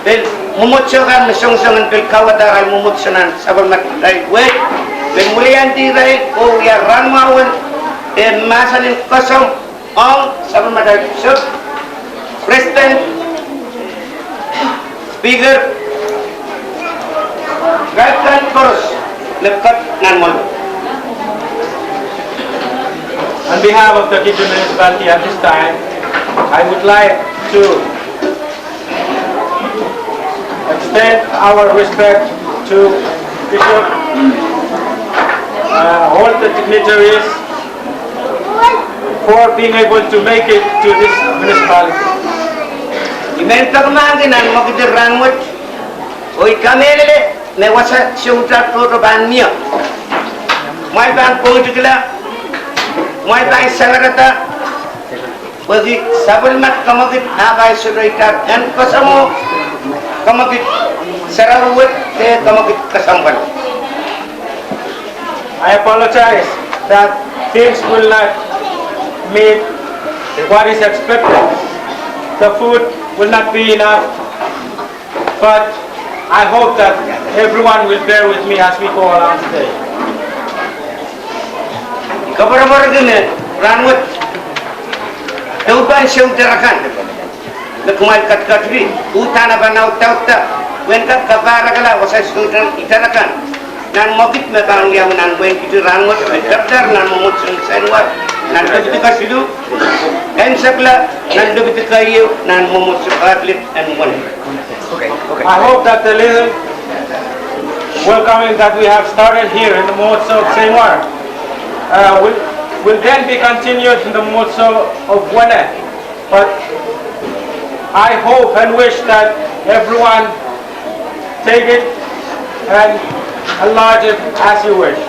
the Momotso and the Songson and Pilkawata and Momotson and Sabamat, right? Wait, the Mulianti, right? Oh, we are Ranmawan, the Masan in Kosam, all Sabamat, President, Speaker, Gaitan Koros, Lepkat Nahnmwarki. On behalf of the Kitti municipality at this time, I would like to extend our respect to Bishop, all the dignitaries for being able to make it to this municipality. Imentak mangin ang magidirangot. Oy kamelele me wasa siutat pro ban mia. Mai ban politikla. Mai ban sagarata. Bagi sabulmat kamagit abay suraitar and kasamo kamagit sarawat te kamagit kasamban. I apologize that things will not meet what is expected. The food will not be enough, but I hope that everyone will bear with me as we go along today. Kabar gini rangut tauban siutarakan. Lekumal kat katri utana banau tauta wenkat kabara kala wasa siutar itarakan. Nan mogit me bang dia nan wen kitu rangut daftar nan momutsun senwat nan begitu kasidu en sakla nan begitu kayu nan momutsun atlet and one. I hope that the little welcoming that we have started here in the Motso of Senwar will then be continued in the Motso of Wene. But I hope and wish that everyone take it and enlarge it as you wish.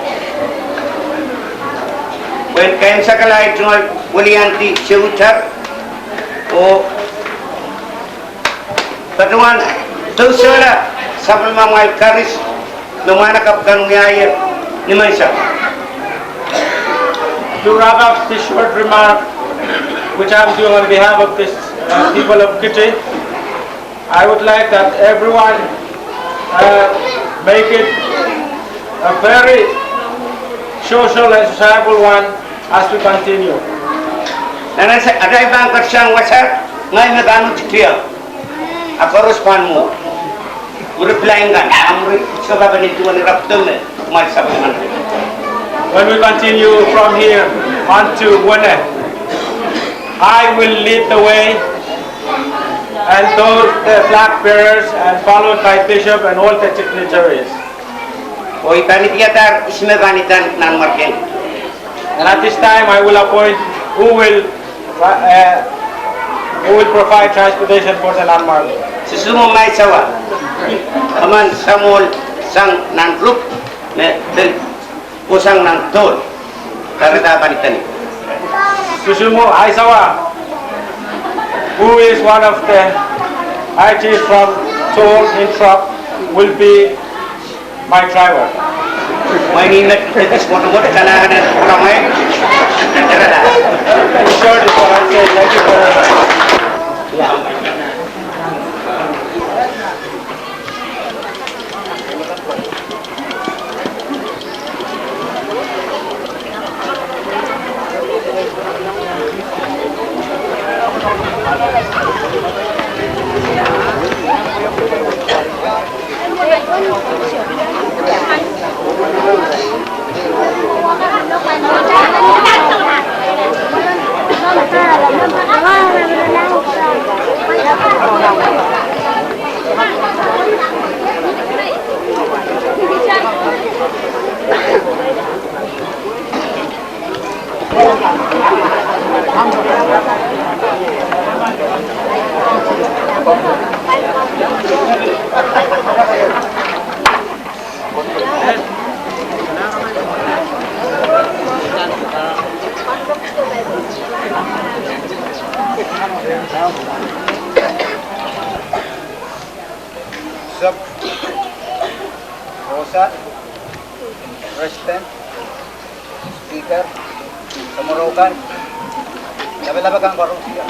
When kain sakala itnol Wulianti siutar o Patuan Tusala Sabulma Mal Karis Lumanakap Kanuyaya Nimansa. To wrap up this short remark, which I am doing on behalf of this people of Kitti, I would like that everyone make it a very social and sociable one as we continue. Nana sa aday bang kasyang wasak ngay magano tiya. Ako responmu. Replying kan amri sabab ni tuan raptum mal sabanan. When we continue from here on to Wene, I will lead the way, and those the flag bearers, and followed by Bishop and all the dignitaries. Oi panitia tar isme panitan Nahnmwarki. And at this time, I will appoint who will provide transportation for the Nahnmwarki. Susumo mai sawa. Aman samol sang nan group me del kusang nan tol. Karita panitani. Susumo Aisawa, who is one of the artists from toll in truck will be my driver. Maingat kita semua kalahan dan ramai. Sure, is what I say. Thank you very much. Sub, Rosa, President, Speaker, Kemerokan, laban-laban kang baru siya.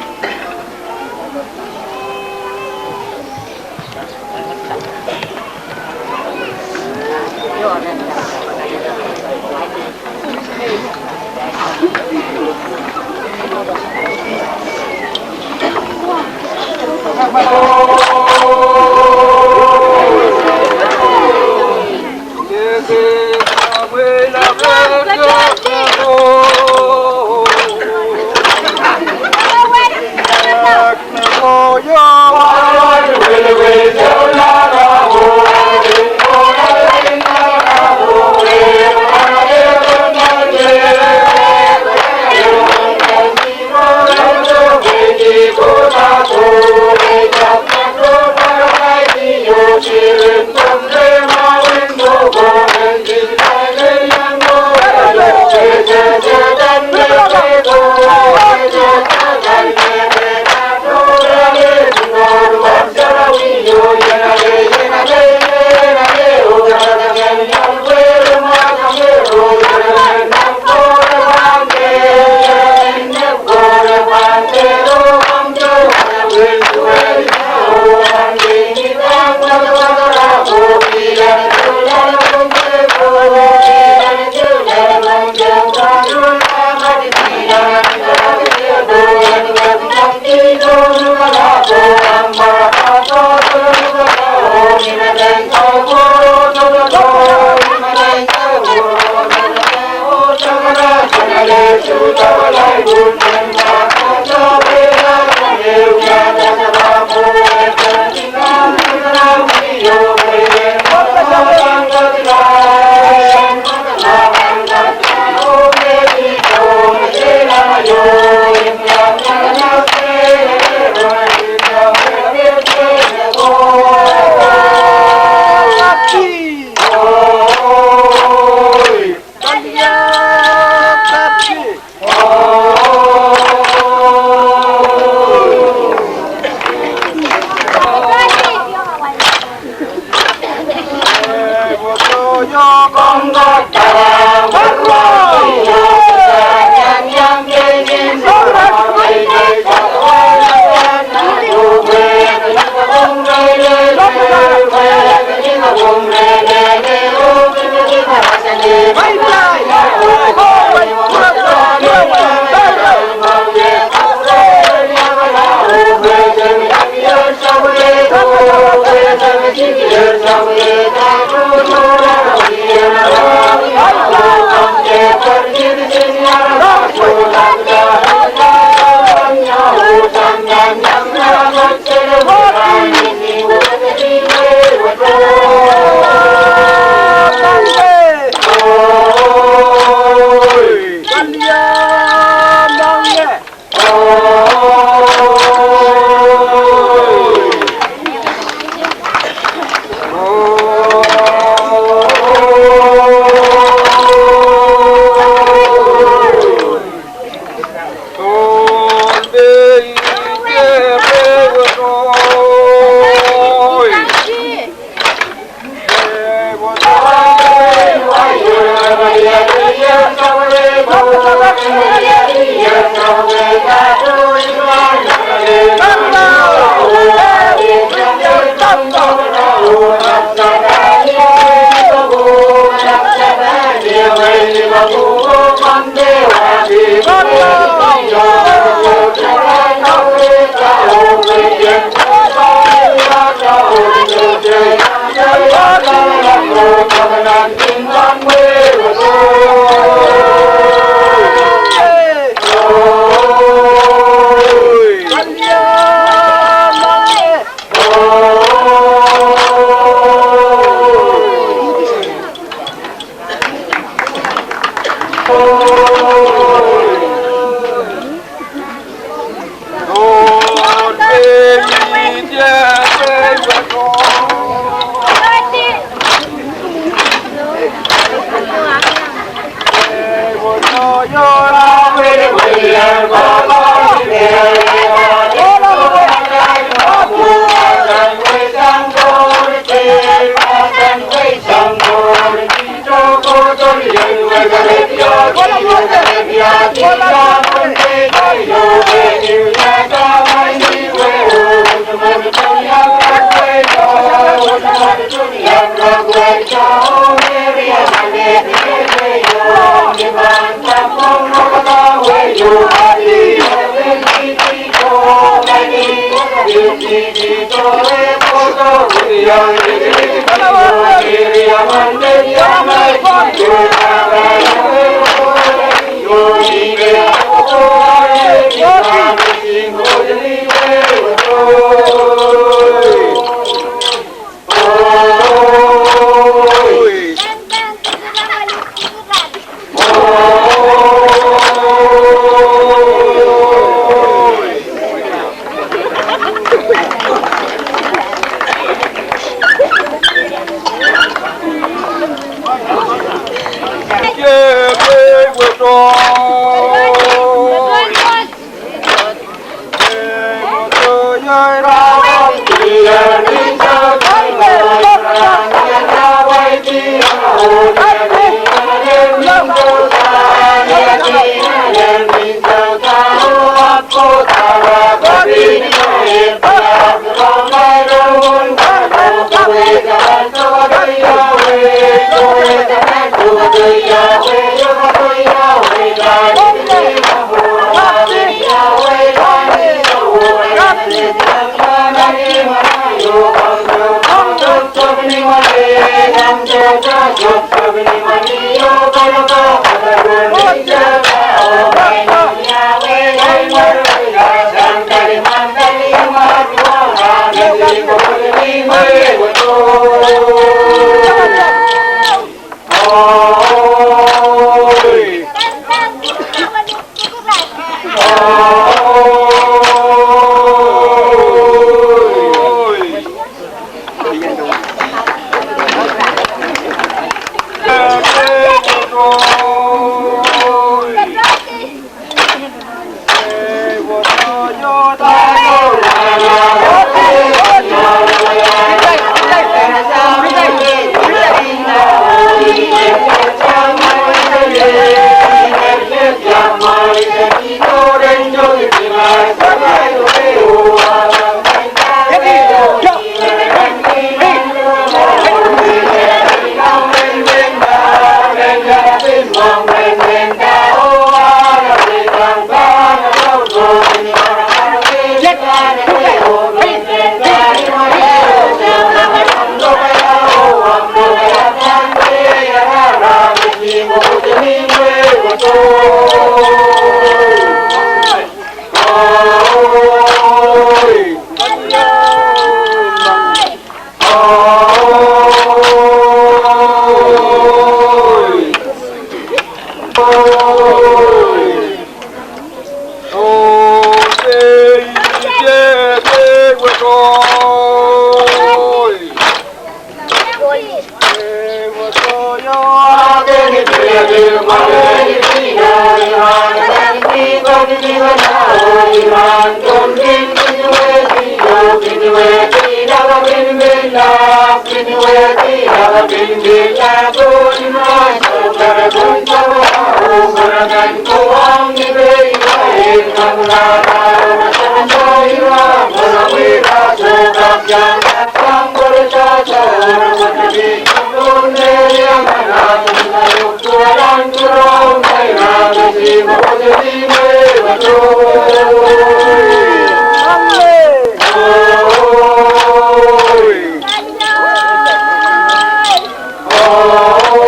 Oh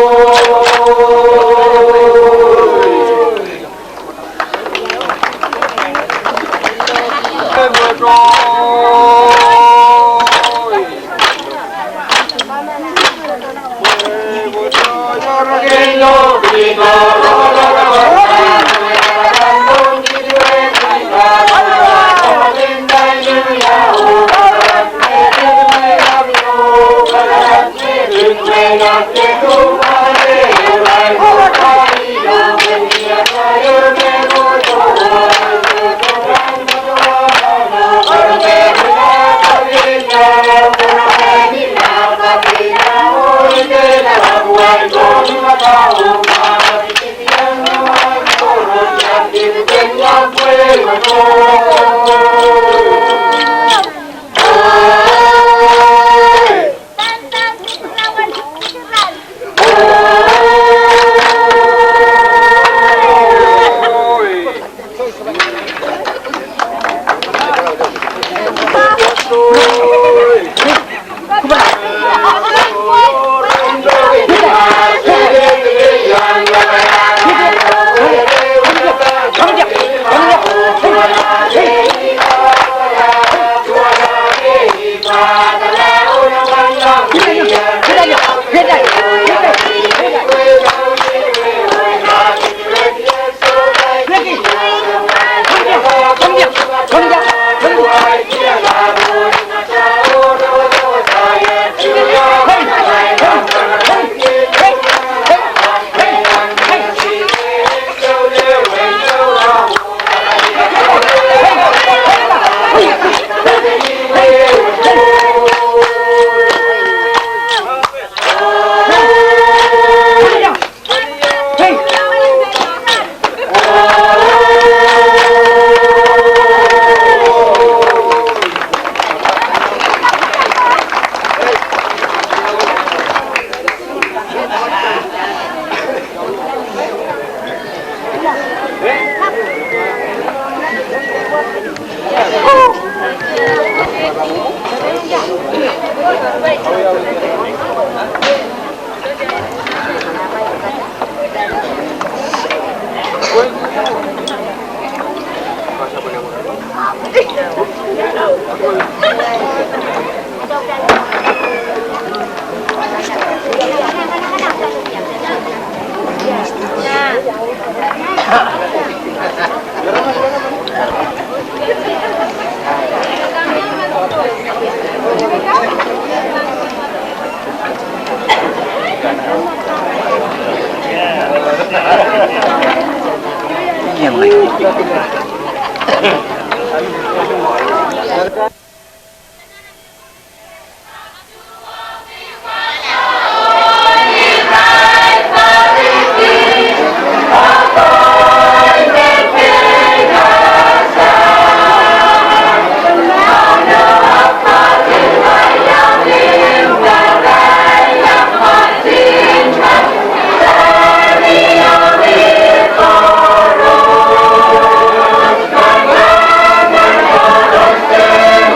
Stay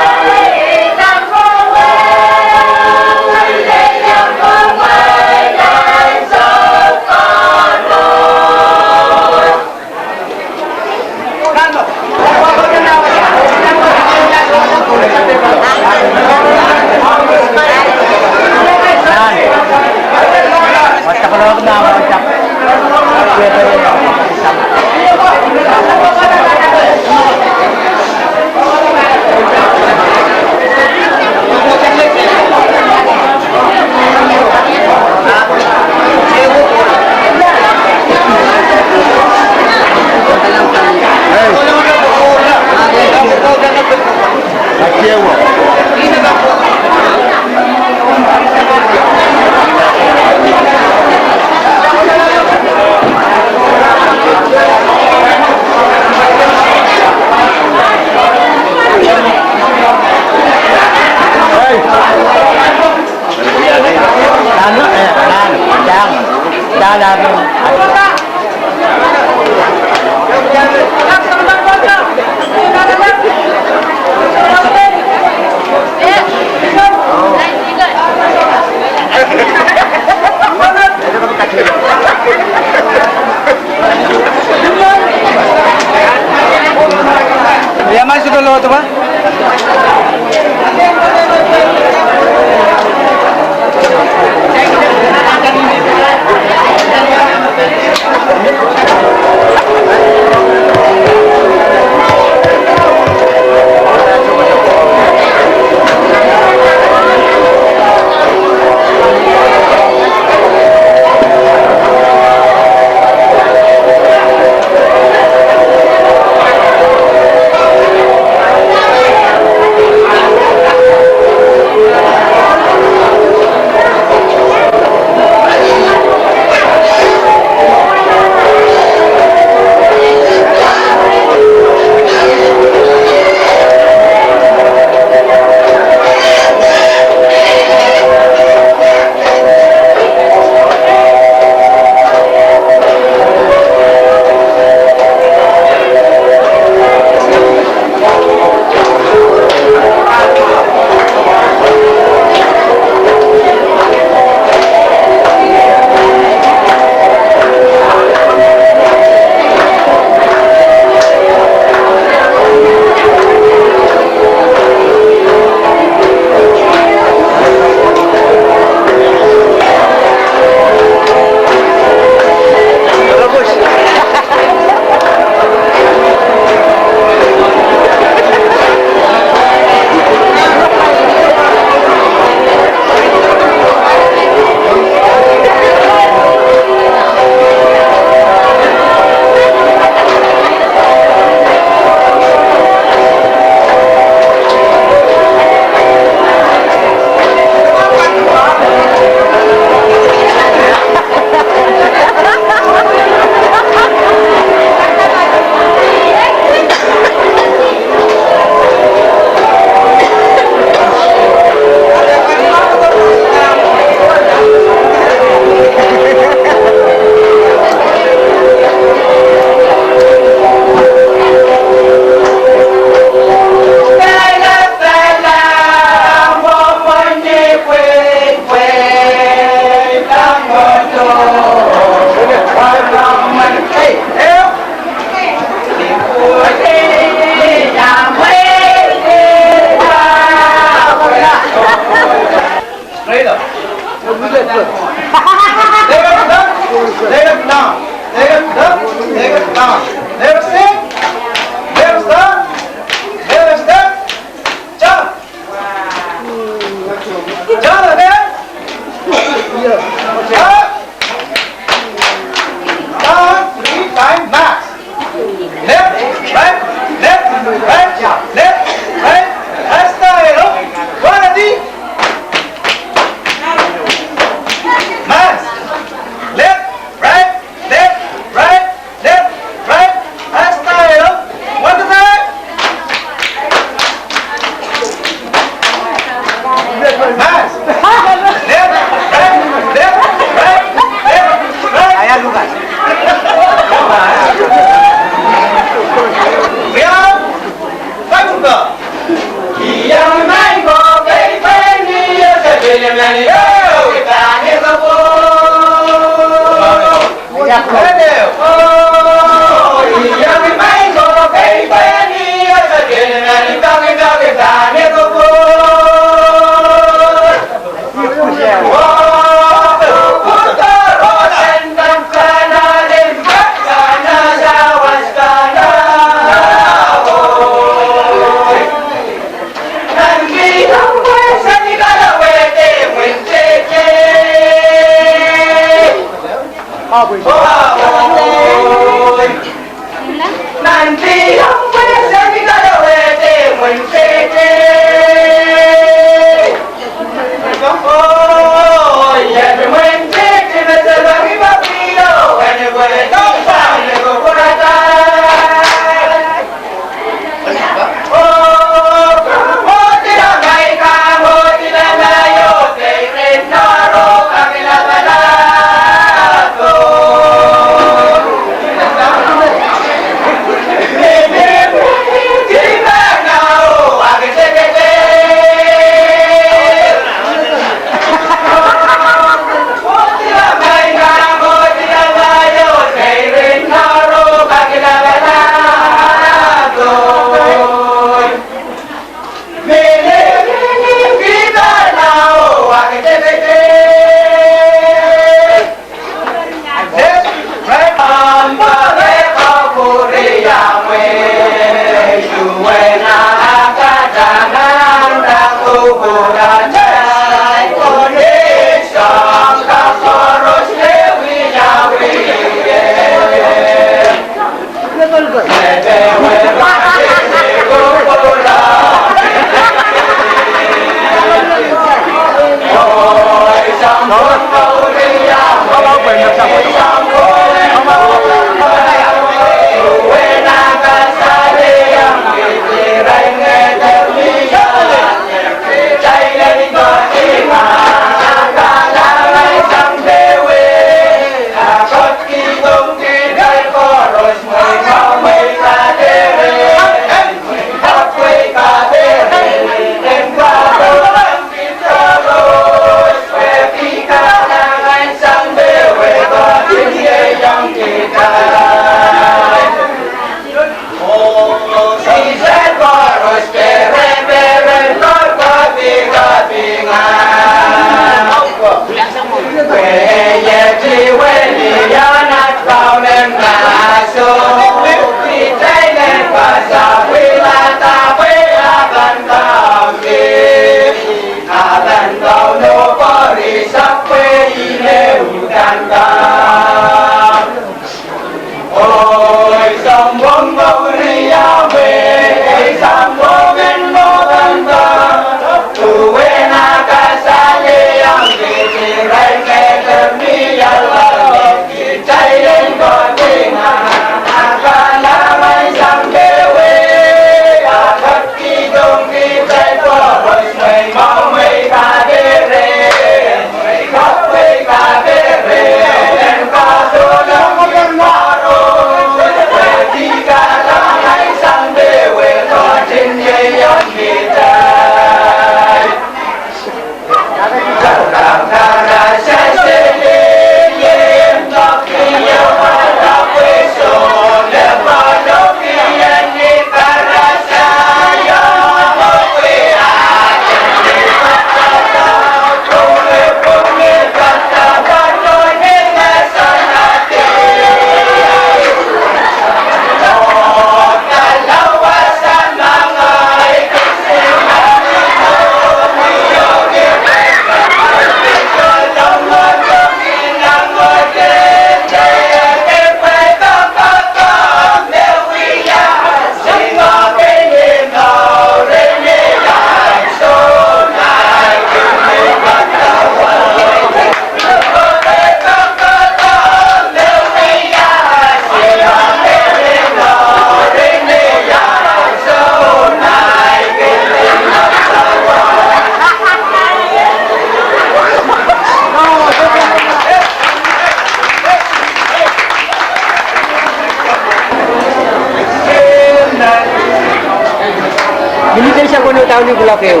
Binigay siya kuno tao ni Bulakeo.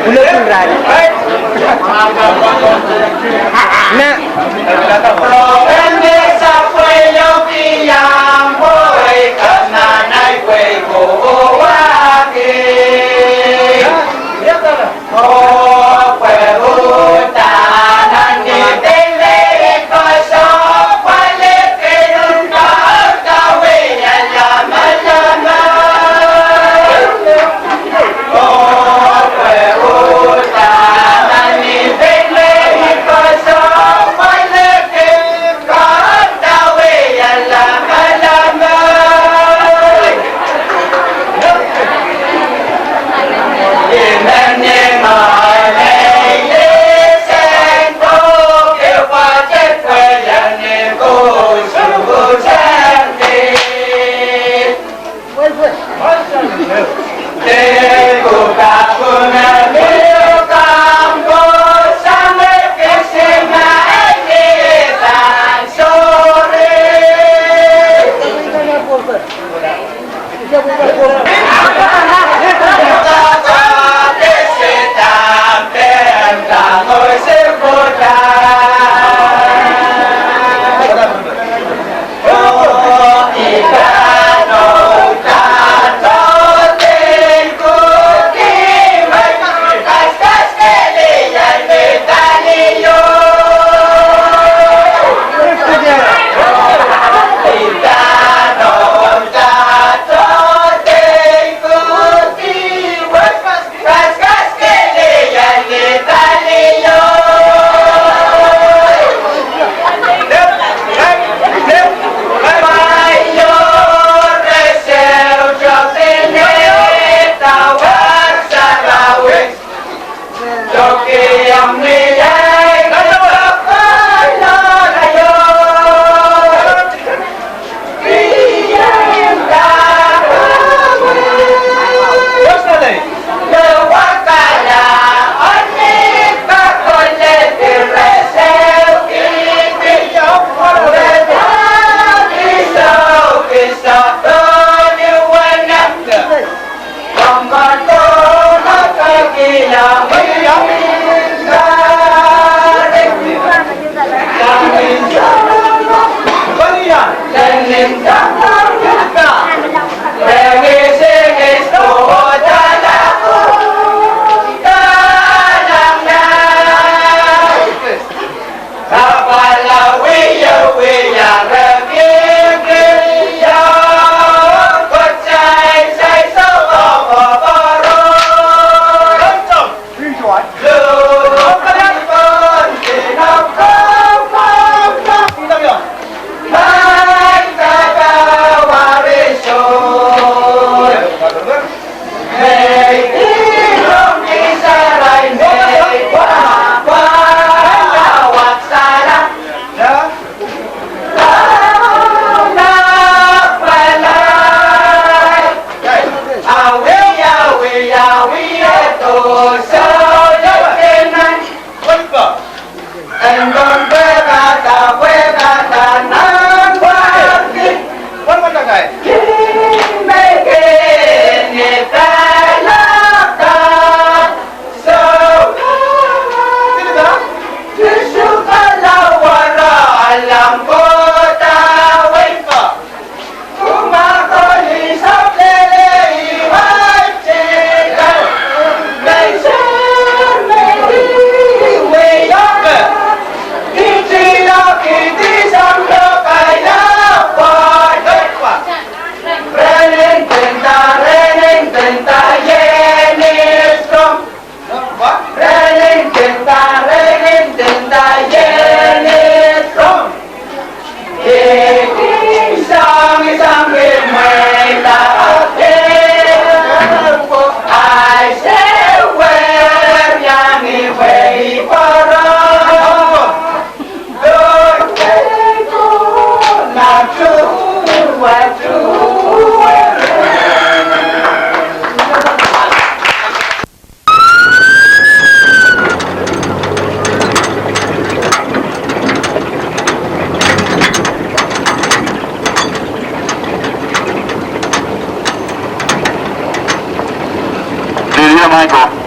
Bulak yung rani. Na. Michael.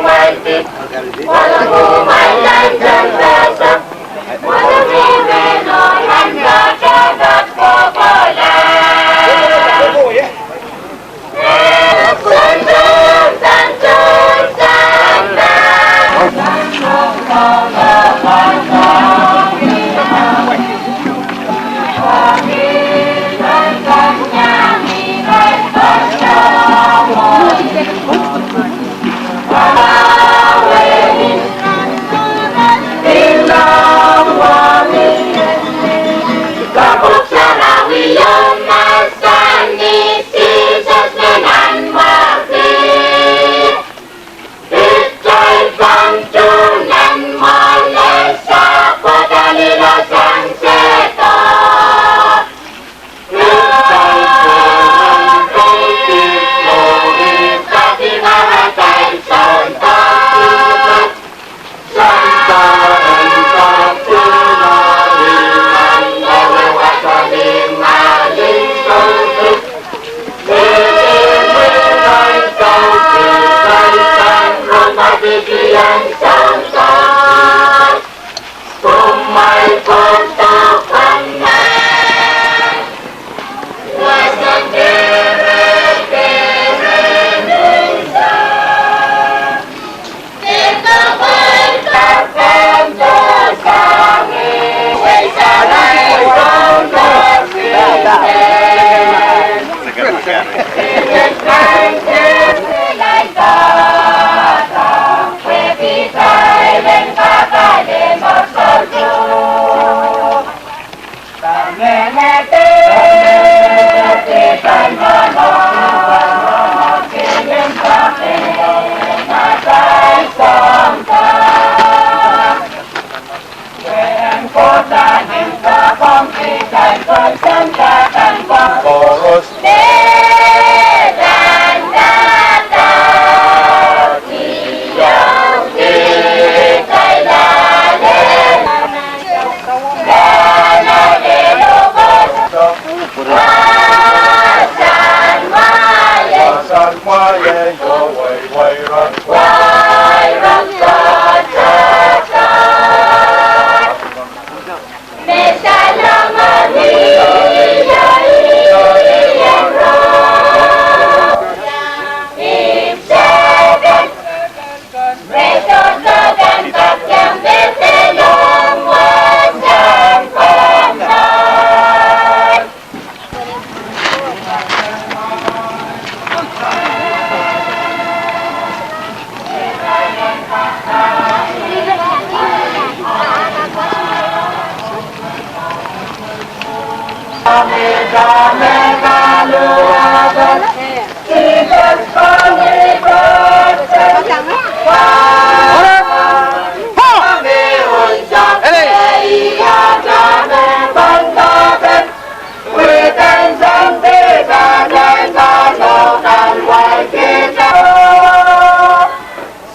Mighty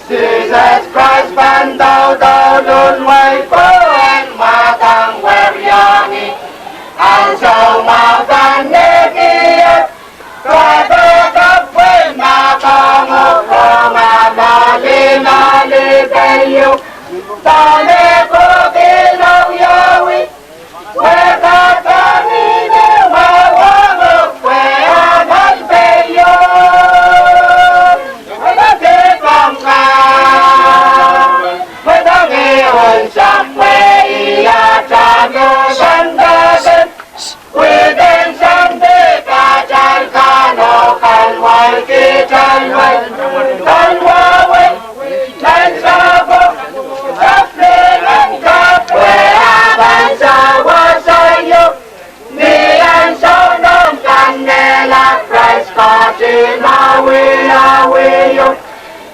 Jesus Christ ban đầu đầu luôn quay phố anh mà thằng quen yangi anh sầu màu tan nê kia qua bơ cấp với mà con ngục hồ mà bà đi cây yêu ta nê cô kia lâu yêu quý quê ta đi nếu mà quá ngục quê anh về yêu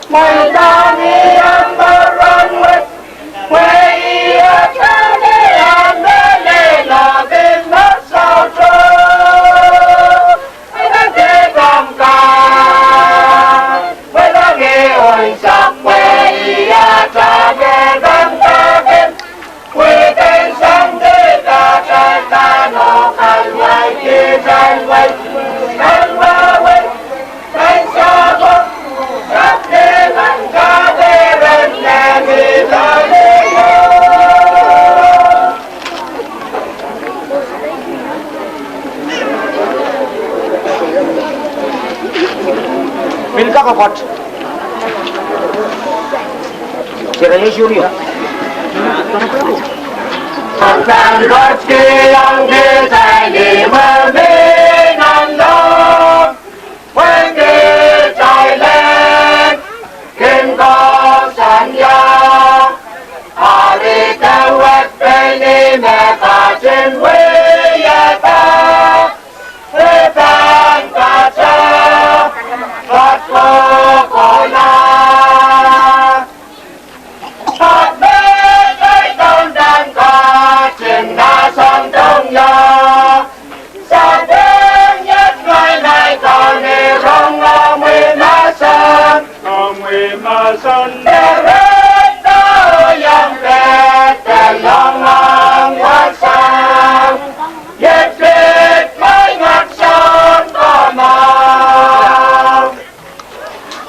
my darling, I'm the runway. Where you are turning and the love is not so true. I don't take on God. When I get on somewhere, you are turning and talking. We can someday that I can walk and like it and wait. And wait. And so Milka kapat. Kiranya Syuri ya. Tentang rezeki yang kita menanam, kita lên kinh có sản gia, hari tawat ini meka trên quê ta, tan kaca, phát cô na. Hạt bê cây tôn đàn ca trên đá sông đông nhà. Sa đêm nhất ngày này còn đi rong ngõ nguyên ma sơn. Ngõ nguyên ma sơn để rết đỡ dòng rết để lòng ngang quát sang. Giết liệt mấy ngặt sơn có màu.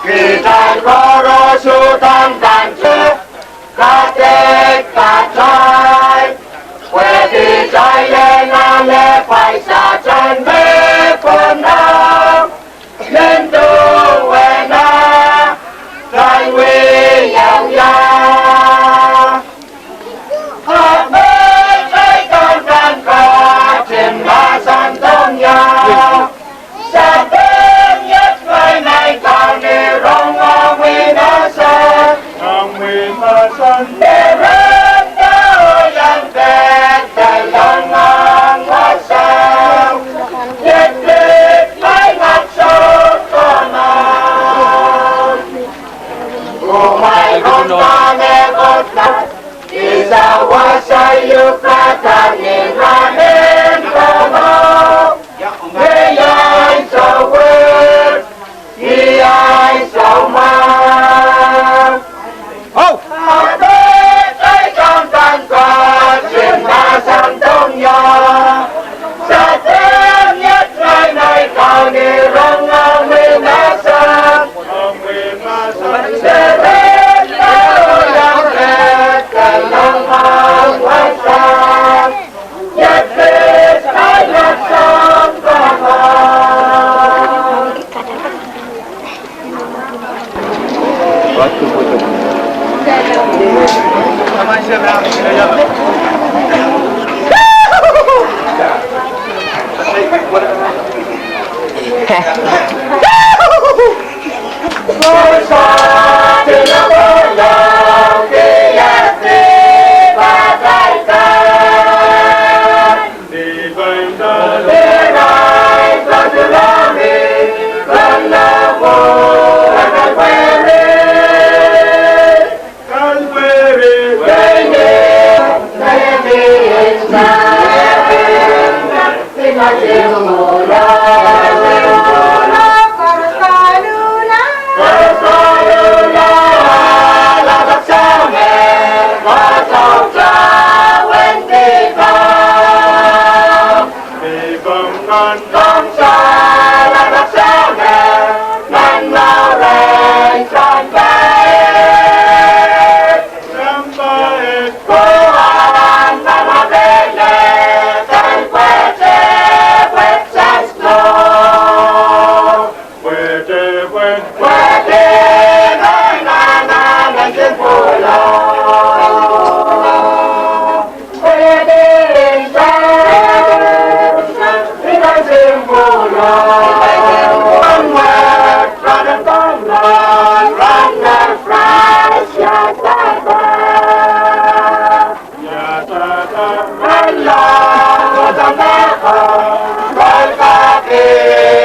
Khi trái có rô su tăng tàn trước. Cả tết cả trái quê thì trái lên nam lê phải xa chân bếp con đau nên tu quê na trái quê giàu giàu hạt bếp trái con đàn ca trên ba sàn tông nhau xa đêm nhất ngày này còn đi rong ngõ nguyên nó sơn nguyên mà sơn để rết đỡ dần tết để lòng ngang hoa sao giết liệt mấy ngặt sốt con nào của mày con ta nghe con ta thì sao hoa say yêu ca ta nhìn ra đến con máu nghe ai sao quên khi ai sao mau hạt bê trái trong tàn ca trên ba sông đông nhà. Sa đêm nhất ngày này còn đi rong ngõ nguyên ma sơn. Để rết đỡ dòng rết để lòng ngang quát sang. Giết liệt mấy ngặt sông có màu. Ngôi sao thì nó có lòng khi giác đi và trái ca đi bên đó Amen.